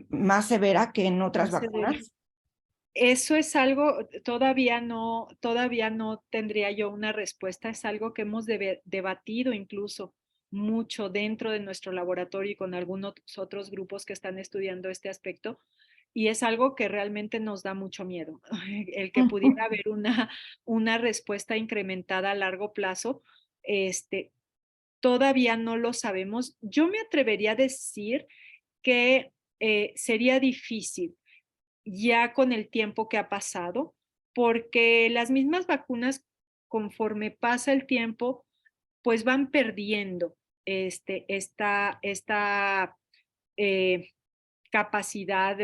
más severa que en otras vacunas?
Eso es algo, todavía no tendría yo una respuesta, es algo que hemos debatido incluso mucho dentro de nuestro laboratorio y con algunos otros grupos que están estudiando este aspecto, y es algo que realmente nos da mucho miedo, el que pudiera haber una respuesta incrementada a largo plazo. Todavía no lo sabemos. Yo me atrevería a decir que sería difícil ya con el tiempo que ha pasado, porque las mismas vacunas, conforme pasa el tiempo, pues van perdiendo esta capacidad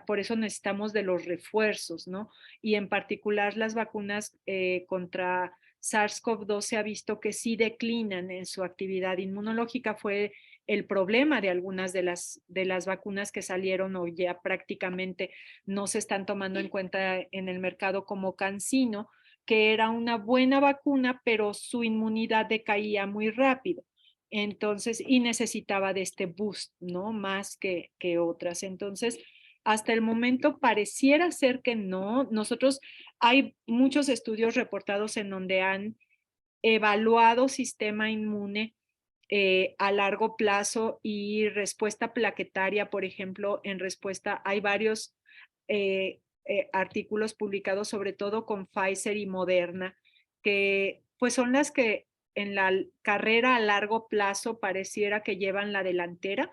por eso necesitamos de los refuerzos, ¿no? Y en particular las vacunas contra SARS-CoV-2 se ha visto que sí declinan en su actividad inmunológica. Fue el problema de algunas de las vacunas que salieron o ya prácticamente no se están tomando en cuenta en el mercado, como CanSino, que era una buena vacuna, pero su inmunidad decaía muy rápido. Entonces, y necesitaba de este boost, ¿no? Más que otras. Entonces, hasta el momento pareciera ser que no. Nosotros, hay muchos estudios reportados en donde han evaluado sistema inmune a largo plazo y respuesta plaquetaria, por ejemplo, en respuesta, hay varios artículos publicados, sobre todo con Pfizer y Moderna, que pues son las que en la carrera a largo plazo pareciera que llevan la delantera,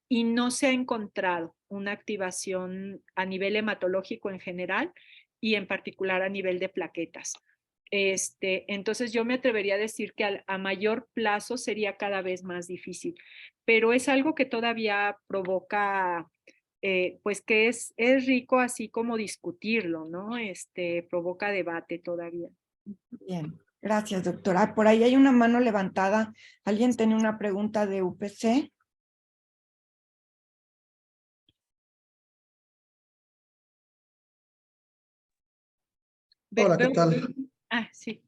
y no se ha encontrado una activación a nivel hematológico en general y en particular a nivel de plaquetas. Entonces yo me atrevería a decir que a mayor plazo sería cada vez más difícil, pero es algo que todavía provoca, pues que es rico así como discutirlo, ¿no? Provoca debate todavía.
Bien, gracias, doctora. Por ahí hay una mano levantada. ¿Alguien tiene una pregunta de UPC?
Hola, ¿qué tal?
Sí.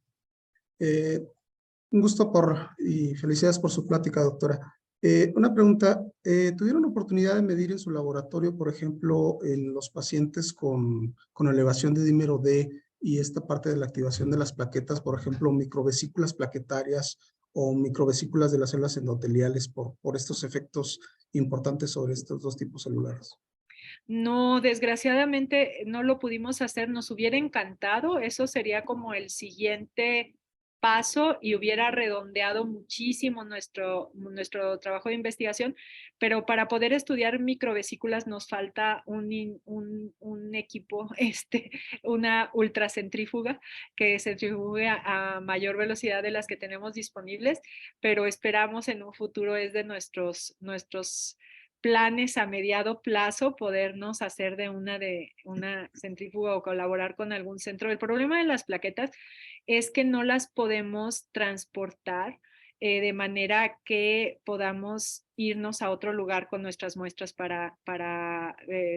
Un gusto y felicidades por su plática, doctora. Una pregunta, ¿tuvieron oportunidad de medir en su laboratorio, por ejemplo, en los pacientes con elevación de dímero D y esta parte de la activación de las plaquetas, por ejemplo, microvesículas plaquetarias o microvesículas de las células endoteliales por estos efectos importantes sobre estos dos tipos celulares?
No, desgraciadamente no lo pudimos hacer, nos hubiera encantado, eso sería como el siguiente paso y hubiera redondeado muchísimo nuestro trabajo de investigación, pero para poder estudiar microvesículas nos falta un equipo, una ultracentrífuga que centrifugue a mayor velocidad de las que tenemos disponibles, pero esperamos en un futuro es de nuestros planes a mediado plazo podernos hacer de una centrífuga o colaborar con algún centro. El problema de las plaquetas es que no las podemos transportar de manera que podamos irnos a otro lugar con nuestras muestras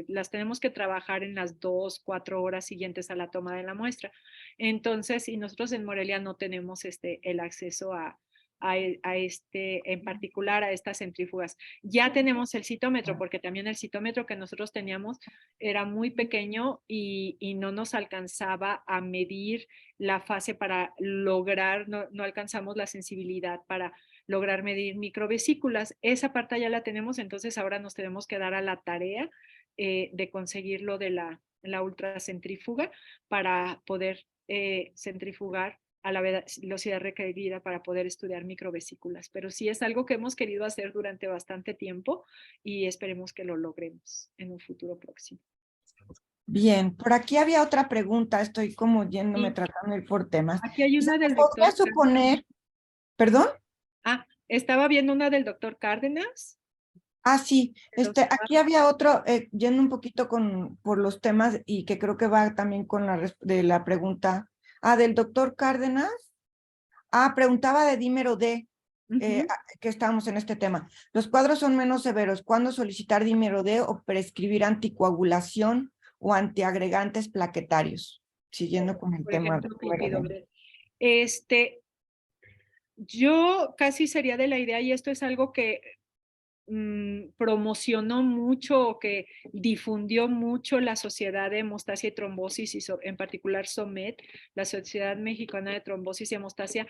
las tenemos que trabajar en las 2-4 horas siguientes a la toma de la muestra. Entonces, y nosotros en Morelia no tenemos el acceso en particular a estas centrífugas. Ya tenemos el citómetro, porque también el citómetro que nosotros teníamos era muy pequeño y no nos alcanzaba a medir la fase para lograr, no alcanzamos la sensibilidad para lograr medir microvesículas. Esa parte ya la tenemos, entonces ahora nos tenemos que dar a la tarea de conseguir lo de la ultracentrífuga para poder centrifugar a la velocidad requerida para poder estudiar microvesículas. Pero sí es algo que hemos querido hacer durante bastante tiempo y esperemos que lo logremos en un futuro próximo.
Bien, por aquí había otra pregunta, estoy como yéndome
Sí.
tratando de ir por temas.
Aquí hay una del
¿Podría
doctor.
suponer, perdón?
Estaba viendo una del doctor Cárdenas.
Sí, aquí había otro, yendo un poquito por los temas y que creo que va también con la pregunta, del doctor Cárdenas. Preguntaba de dímero D, que estábamos en este tema. Los cuadros son menos severos. ¿Cuándo solicitar dímero D o prescribir anticoagulación o antiagregantes plaquetarios? Siguiendo con el
Por
tema.
ejemplo, clopidogrel. Yo casi sería de la idea, y esto es algo que promocionó mucho o que difundió mucho la Sociedad de Hemostasia y Trombosis, y en particular SOMET, la Sociedad Mexicana de Trombosis y Hemostasia,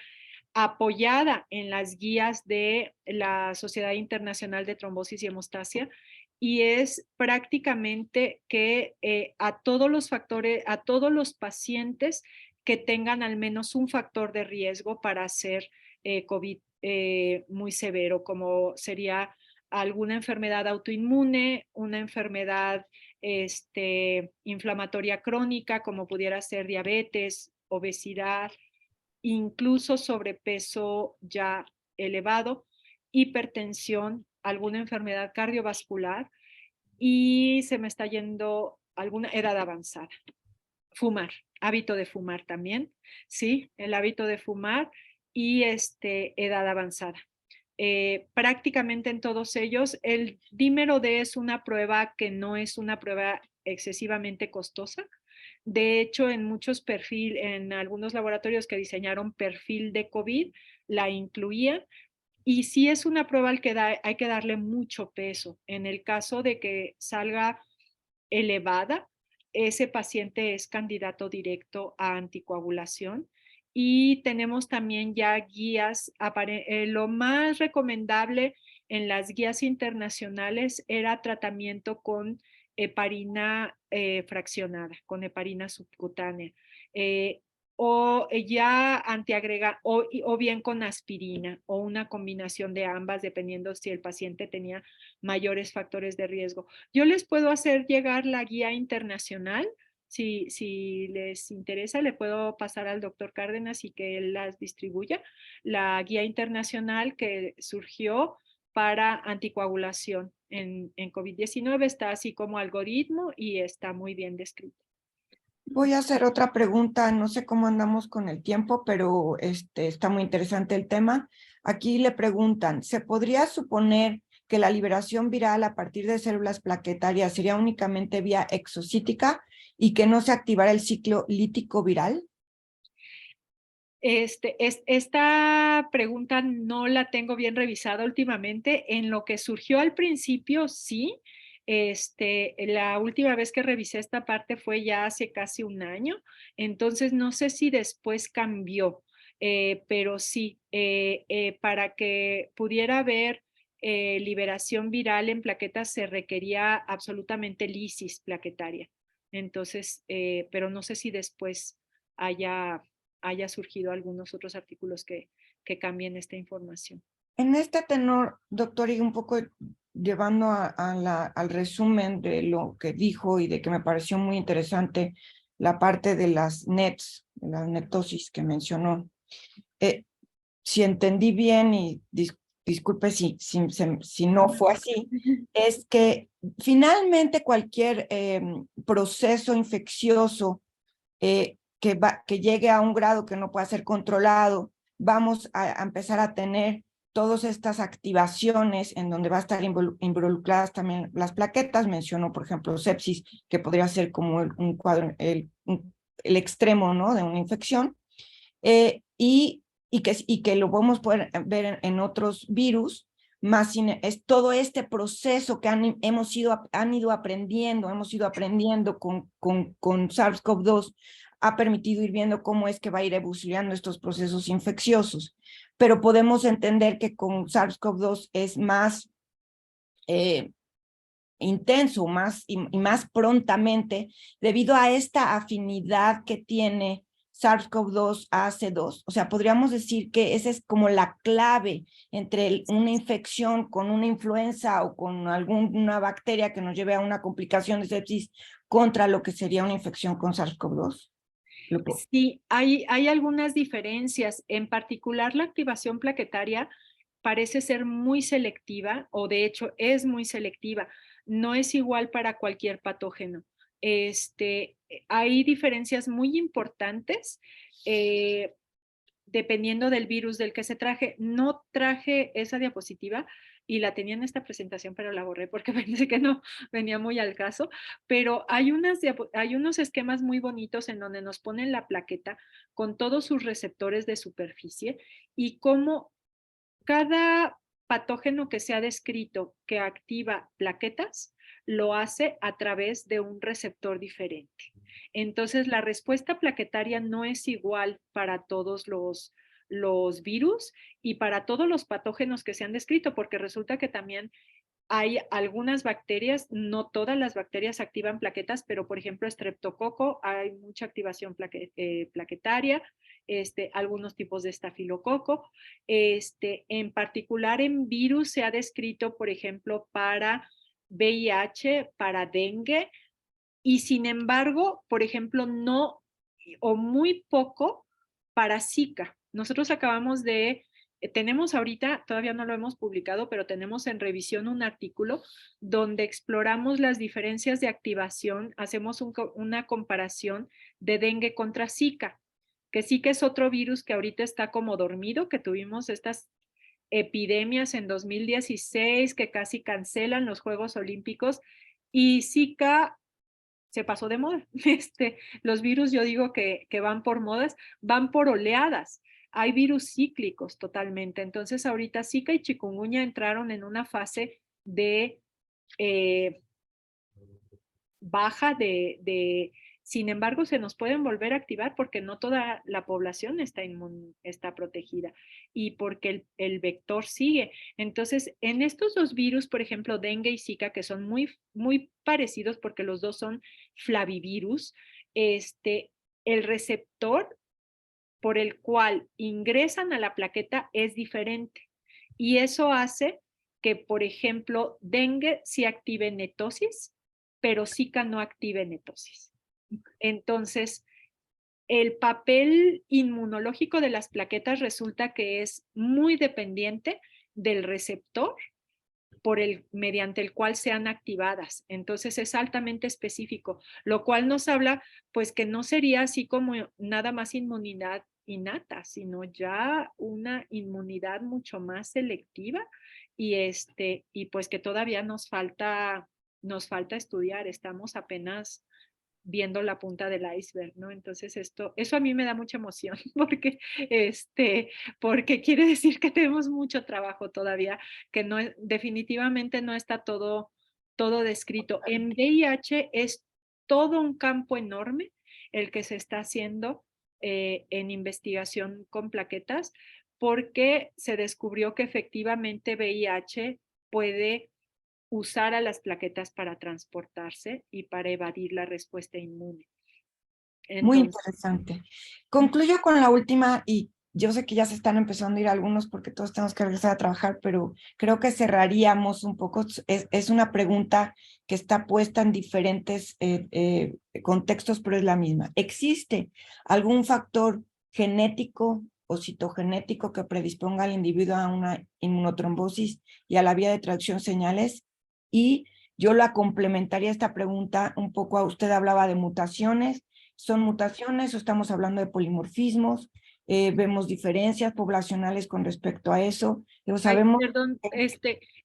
apoyada en las guías de la Sociedad Internacional de Trombosis y Hemostasia, y es prácticamente que a todos los pacientes que tengan al menos un factor de riesgo para hacer COVID muy severo, como sería alguna enfermedad autoinmune, una enfermedad inflamatoria crónica, como pudiera ser diabetes, obesidad, incluso sobrepeso ya elevado, hipertensión, alguna enfermedad cardiovascular, y se me está yendo alguna edad avanzada. Fumar, hábito de fumar también, ¿sí? El hábito de fumar y edad avanzada. Prácticamente en todos ellos, el dímero D es una prueba que no es una prueba excesivamente costosa. De hecho, en algunos laboratorios que diseñaron perfil de COVID, la incluían. Y sí es una prueba al que hay que darle mucho peso. En el caso de que salga elevada, ese paciente es candidato directo a anticoagulación. Y tenemos también ya guías, lo más recomendable en las guías internacionales era tratamiento con heparina fraccionada, con heparina subcutánea, o ya o bien con aspirina o una combinación de ambas, dependiendo si el paciente tenía mayores factores de riesgo. Yo les puedo hacer llegar la guía internacional si les interesa, le puedo pasar al doctor Cárdenas y que él las distribuya. La guía internacional que surgió para anticoagulación en COVID-19 está así como algoritmo y está muy bien descrito.
Voy a hacer otra pregunta, no sé cómo andamos con el tiempo, pero está muy interesante el tema. Aquí le preguntan, ¿se podría suponer que la liberación viral a partir de células plaquetarias sería únicamente vía exocítica y que no se activara el ciclo lítico viral?
Esta pregunta no la tengo bien revisada últimamente. En lo que surgió al principio, sí. La última vez que revisé esta parte fue ya hace casi un año, entonces no sé si después cambió, pero sí, para que pudiera haber liberación viral en plaquetas se requería absolutamente lisis plaquetaria. Entonces, pero no sé si después haya surgido algunos otros artículos que cambien esta información.
En este tenor, doctor, y un poco llevando al resumen de lo que dijo y de que me pareció muy interesante la parte de las NETs, de la netosis que mencionó. Si entendí bien y disculpe si no fue así, es que finalmente cualquier proceso infeccioso que llegue a un grado que no pueda ser controlado, vamos a empezar a tener todas estas activaciones en donde va a estar involucradas también las plaquetas. Mencionó, por ejemplo, sepsis, que podría ser como un cuadro, el extremo, ¿no?, de una infección, y que lo podemos poder ver en otros virus, más es todo este proceso que han ido aprendiendo con SARS-CoV-2, ha permitido ir viendo cómo es que va a ir evolucionando estos procesos infecciosos. Pero podemos entender que con SARS-CoV-2 es más intenso, y más prontamente, debido a esta afinidad que tiene SARS-CoV-2 a AC2. O sea, podríamos decir que esa es como la clave entre una infección con una influenza o con alguna bacteria que nos lleve a una complicación de sepsis contra lo que sería una infección con SARS-CoV-2.
Sí, hay algunas diferencias. En particular, la activación plaquetaria parece ser muy selectiva, o de hecho es muy selectiva. No es igual para cualquier patógeno. Hay diferencias muy importantes dependiendo del virus del que se traje. No traje esa diapositiva y la tenía en esta presentación, pero la borré porque pensé que no venía muy al caso. Pero hay unos esquemas muy bonitos en donde nos ponen la plaqueta con todos sus receptores de superficie y cómo cada patógeno que se ha descrito que activa plaquetas lo hace a través de un receptor diferente. Entonces, la respuesta plaquetaria no es igual para todos los virus y para todos los patógenos que se han descrito, porque resulta que también hay algunas bacterias, no todas las bacterias activan plaquetas, pero por ejemplo, estreptococo, hay mucha activación plaquetaria, algunos tipos de estafilococo. En particular en virus se ha descrito, por ejemplo, para VIH, para dengue, y sin embargo, por ejemplo, no o muy poco para Zika. Nosotros tenemos ahorita, todavía no lo hemos publicado, pero tenemos en revisión un artículo donde exploramos las diferencias de activación, hacemos una comparación de dengue contra Zika, que Zika es otro virus que ahorita está como dormido, que tuvimos estas epidemias en 2016 que casi cancelan los Juegos Olímpicos, y Zika se pasó de moda. Los virus, yo digo que van por modas, van por oleadas. Hay virus cíclicos totalmente. Entonces, ahorita Zika y chikungunya entraron en una fase de baja sin embargo, se nos pueden volver a activar porque no toda la población está protegida y porque el vector sigue. Entonces, en estos dos virus, por ejemplo, dengue y Zika, que son muy, muy parecidos porque los dos son flavivirus, el receptor por el cual ingresan a la plaqueta es diferente. Y eso hace que, por ejemplo, dengue sí active netosis, pero Zika no active netosis. Entonces, el papel inmunológico de las plaquetas resulta que es muy dependiente del receptor mediante el cual sean activadas. Entonces es altamente específico, lo cual nos habla pues que no sería así como nada más inmunidad innata, sino ya una inmunidad mucho más selectiva y pues que todavía nos falta estudiar, estamos apenas viendo la punta del iceberg, ¿no? Entonces eso a mí me da mucha emoción porque quiere decir que tenemos mucho trabajo todavía, que definitivamente no está todo descrito. En VIH es todo un campo enorme el que se está haciendo en investigación con plaquetas, porque se descubrió que efectivamente VIH puede usar a las plaquetas para transportarse y para evadir la respuesta inmune.
Muy
Entonces,
interesante. Concluyo con la última y yo sé que ya se están empezando a ir algunos porque todos tenemos que regresar a trabajar, pero creo que cerraríamos un poco. Es una pregunta que está puesta en diferentes contextos, pero es la misma. ¿Existe algún factor genético o citogenético que predisponga al individuo a una inmunotrombosis y a la vía de traducción señales? Y yo la complementaría esta pregunta un poco. Usted hablaba de mutaciones. ¿Son mutaciones o estamos hablando de polimorfismos? Vemos diferencias poblacionales con respecto a eso. Sabemos.
Perdón,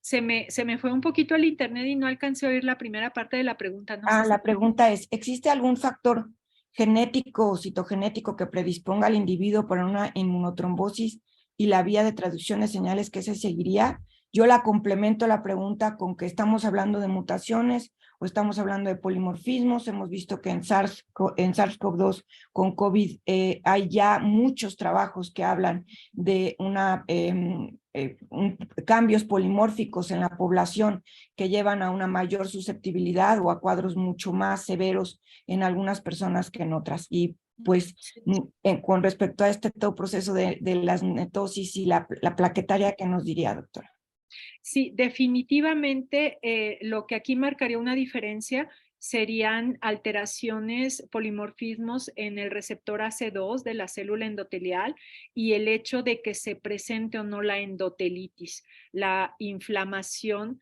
se me fue un poquito el internet y no alcancé a oír la primera parte de la pregunta. No sé
La pregunta es, ¿existe algún factor genético o citogenético que predisponga al individuo para una inmunotrombosis y la vía de traducción de señales que se seguiría? Yo la complemento la pregunta con que estamos hablando de mutaciones o estamos hablando de polimorfismos. Hemos visto que en SARS-CoV-2 con COVID hay ya muchos trabajos que hablan de cambios polimórficos en la población que llevan a una mayor susceptibilidad o a cuadros mucho más severos en algunas personas que en otras. Y pues con respecto a todo proceso de las netosis y la plaquetaria, ¿qué nos diría, doctora?
Sí, definitivamente lo que aquí marcaría una diferencia serían alteraciones, polimorfismos en el receptor AC2 de la célula endotelial y el hecho de que se presente o no la endotelitis, la inflamación,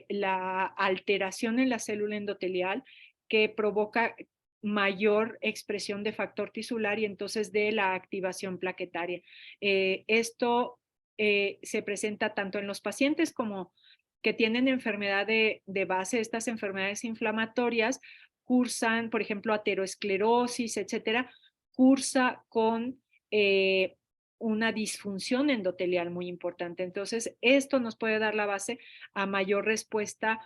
la alteración en la célula endotelial que provoca mayor expresión de factor tisular y entonces de la activación plaquetaria. Esto se presenta tanto en los pacientes como que tienen enfermedad de base, estas enfermedades inflamatorias, cursan, por ejemplo, ateroesclerosis, etcétera, cursa con una disfunción endotelial muy importante. Entonces, esto nos puede dar la base a mayor respuesta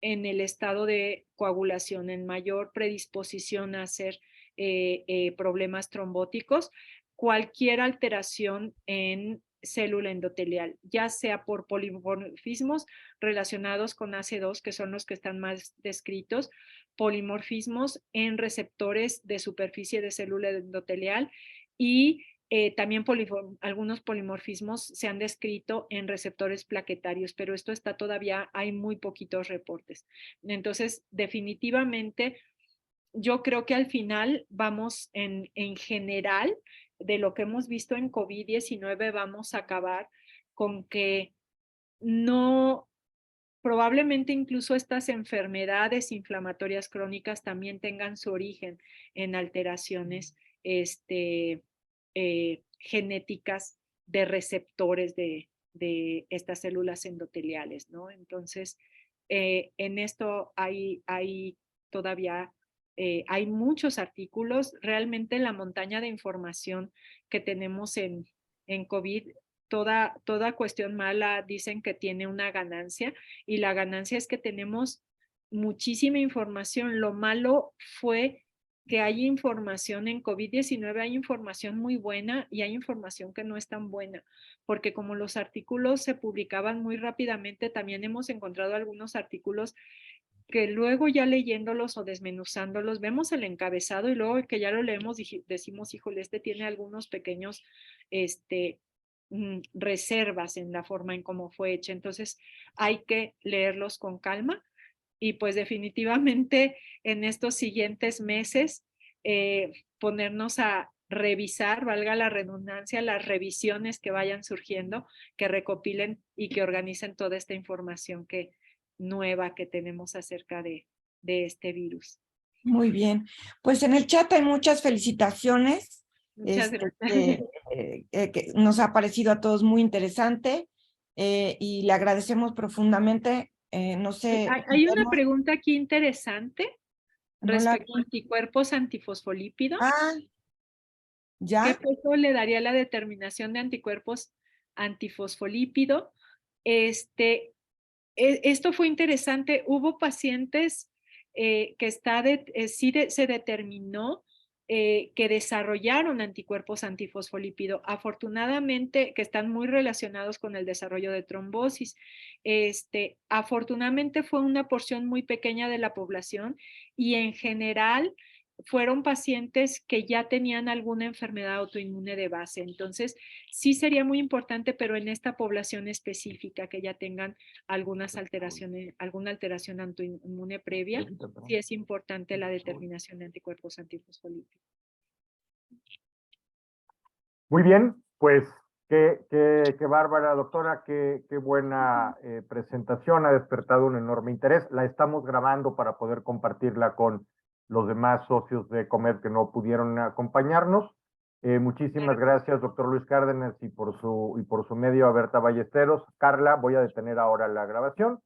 en el estado de coagulación, en mayor predisposición a hacer problemas trombóticos, cualquier alteración en célula endotelial, ya sea por polimorfismos relacionados con AC2, que son los que están más descritos, polimorfismos en receptores de superficie de célula endotelial y también algunos polimorfismos se han descrito en receptores plaquetarios, pero esto está todavía, hay muy poquitos reportes. Entonces, definitivamente, yo creo que al final vamos en general de lo que hemos visto en COVID-19 vamos a acabar con que no, probablemente incluso estas enfermedades inflamatorias crónicas también tengan su origen en alteraciones genéticas de receptores de estas células endoteliales, ¿no? Entonces, en esto hay todavía hay muchos artículos, realmente la montaña de información que tenemos en COVID, toda cuestión mala dicen que tiene una ganancia y la ganancia es que tenemos muchísima información. Lo malo fue que hay información en COVID-19, hay información muy buena y hay información que no es tan buena, porque como los artículos se publicaban muy rápidamente, también hemos encontrado algunos artículos que luego ya leyéndolos o desmenuzándolos, vemos el encabezado y luego que ya lo leemos decimos, híjole, este tiene algunos pequeños reservas en la forma en cómo fue hecha. Entonces hay que leerlos con calma y pues definitivamente en estos siguientes meses ponernos a revisar, valga la redundancia, las revisiones que vayan surgiendo, que recopilen y que organicen toda esta información nueva que tenemos acerca de este virus.
Muy bien. Pues en el chat hay muchas felicitaciones.
Muchas gracias.
Que nos ha parecido a todos muy interesante y le agradecemos profundamente. No sé.
Hay una pregunta aquí interesante
no
respecto a anticuerpos antifosfolípidos.
Ah, ya.
¿Qué peso le daría la determinación de anticuerpos antifosfolípido? Esto fue interesante. Hubo pacientes que se determinó que desarrollaron anticuerpos antifosfolípido, afortunadamente, que están muy relacionados con el desarrollo de trombosis. Afortunadamente fue una porción muy pequeña de la población y en general fueron pacientes que ya tenían alguna enfermedad autoinmune de base. Entonces, sí sería muy importante, pero en esta población específica que ya tengan algunas alteraciones, alguna alteración autoinmune previa, sí es importante la determinación de anticuerpos antifosfolípidos.
Muy bien, pues qué bárbara, doctora, qué buena presentación, ha despertado un enorme interés. La estamos grabando para poder compartirla con los demás socios de COMED que no pudieron acompañarnos. Muchísimas gracias, doctor Luis Cárdenas, y por su medio a Berta Ballesteros. Carla, voy a detener ahora la grabación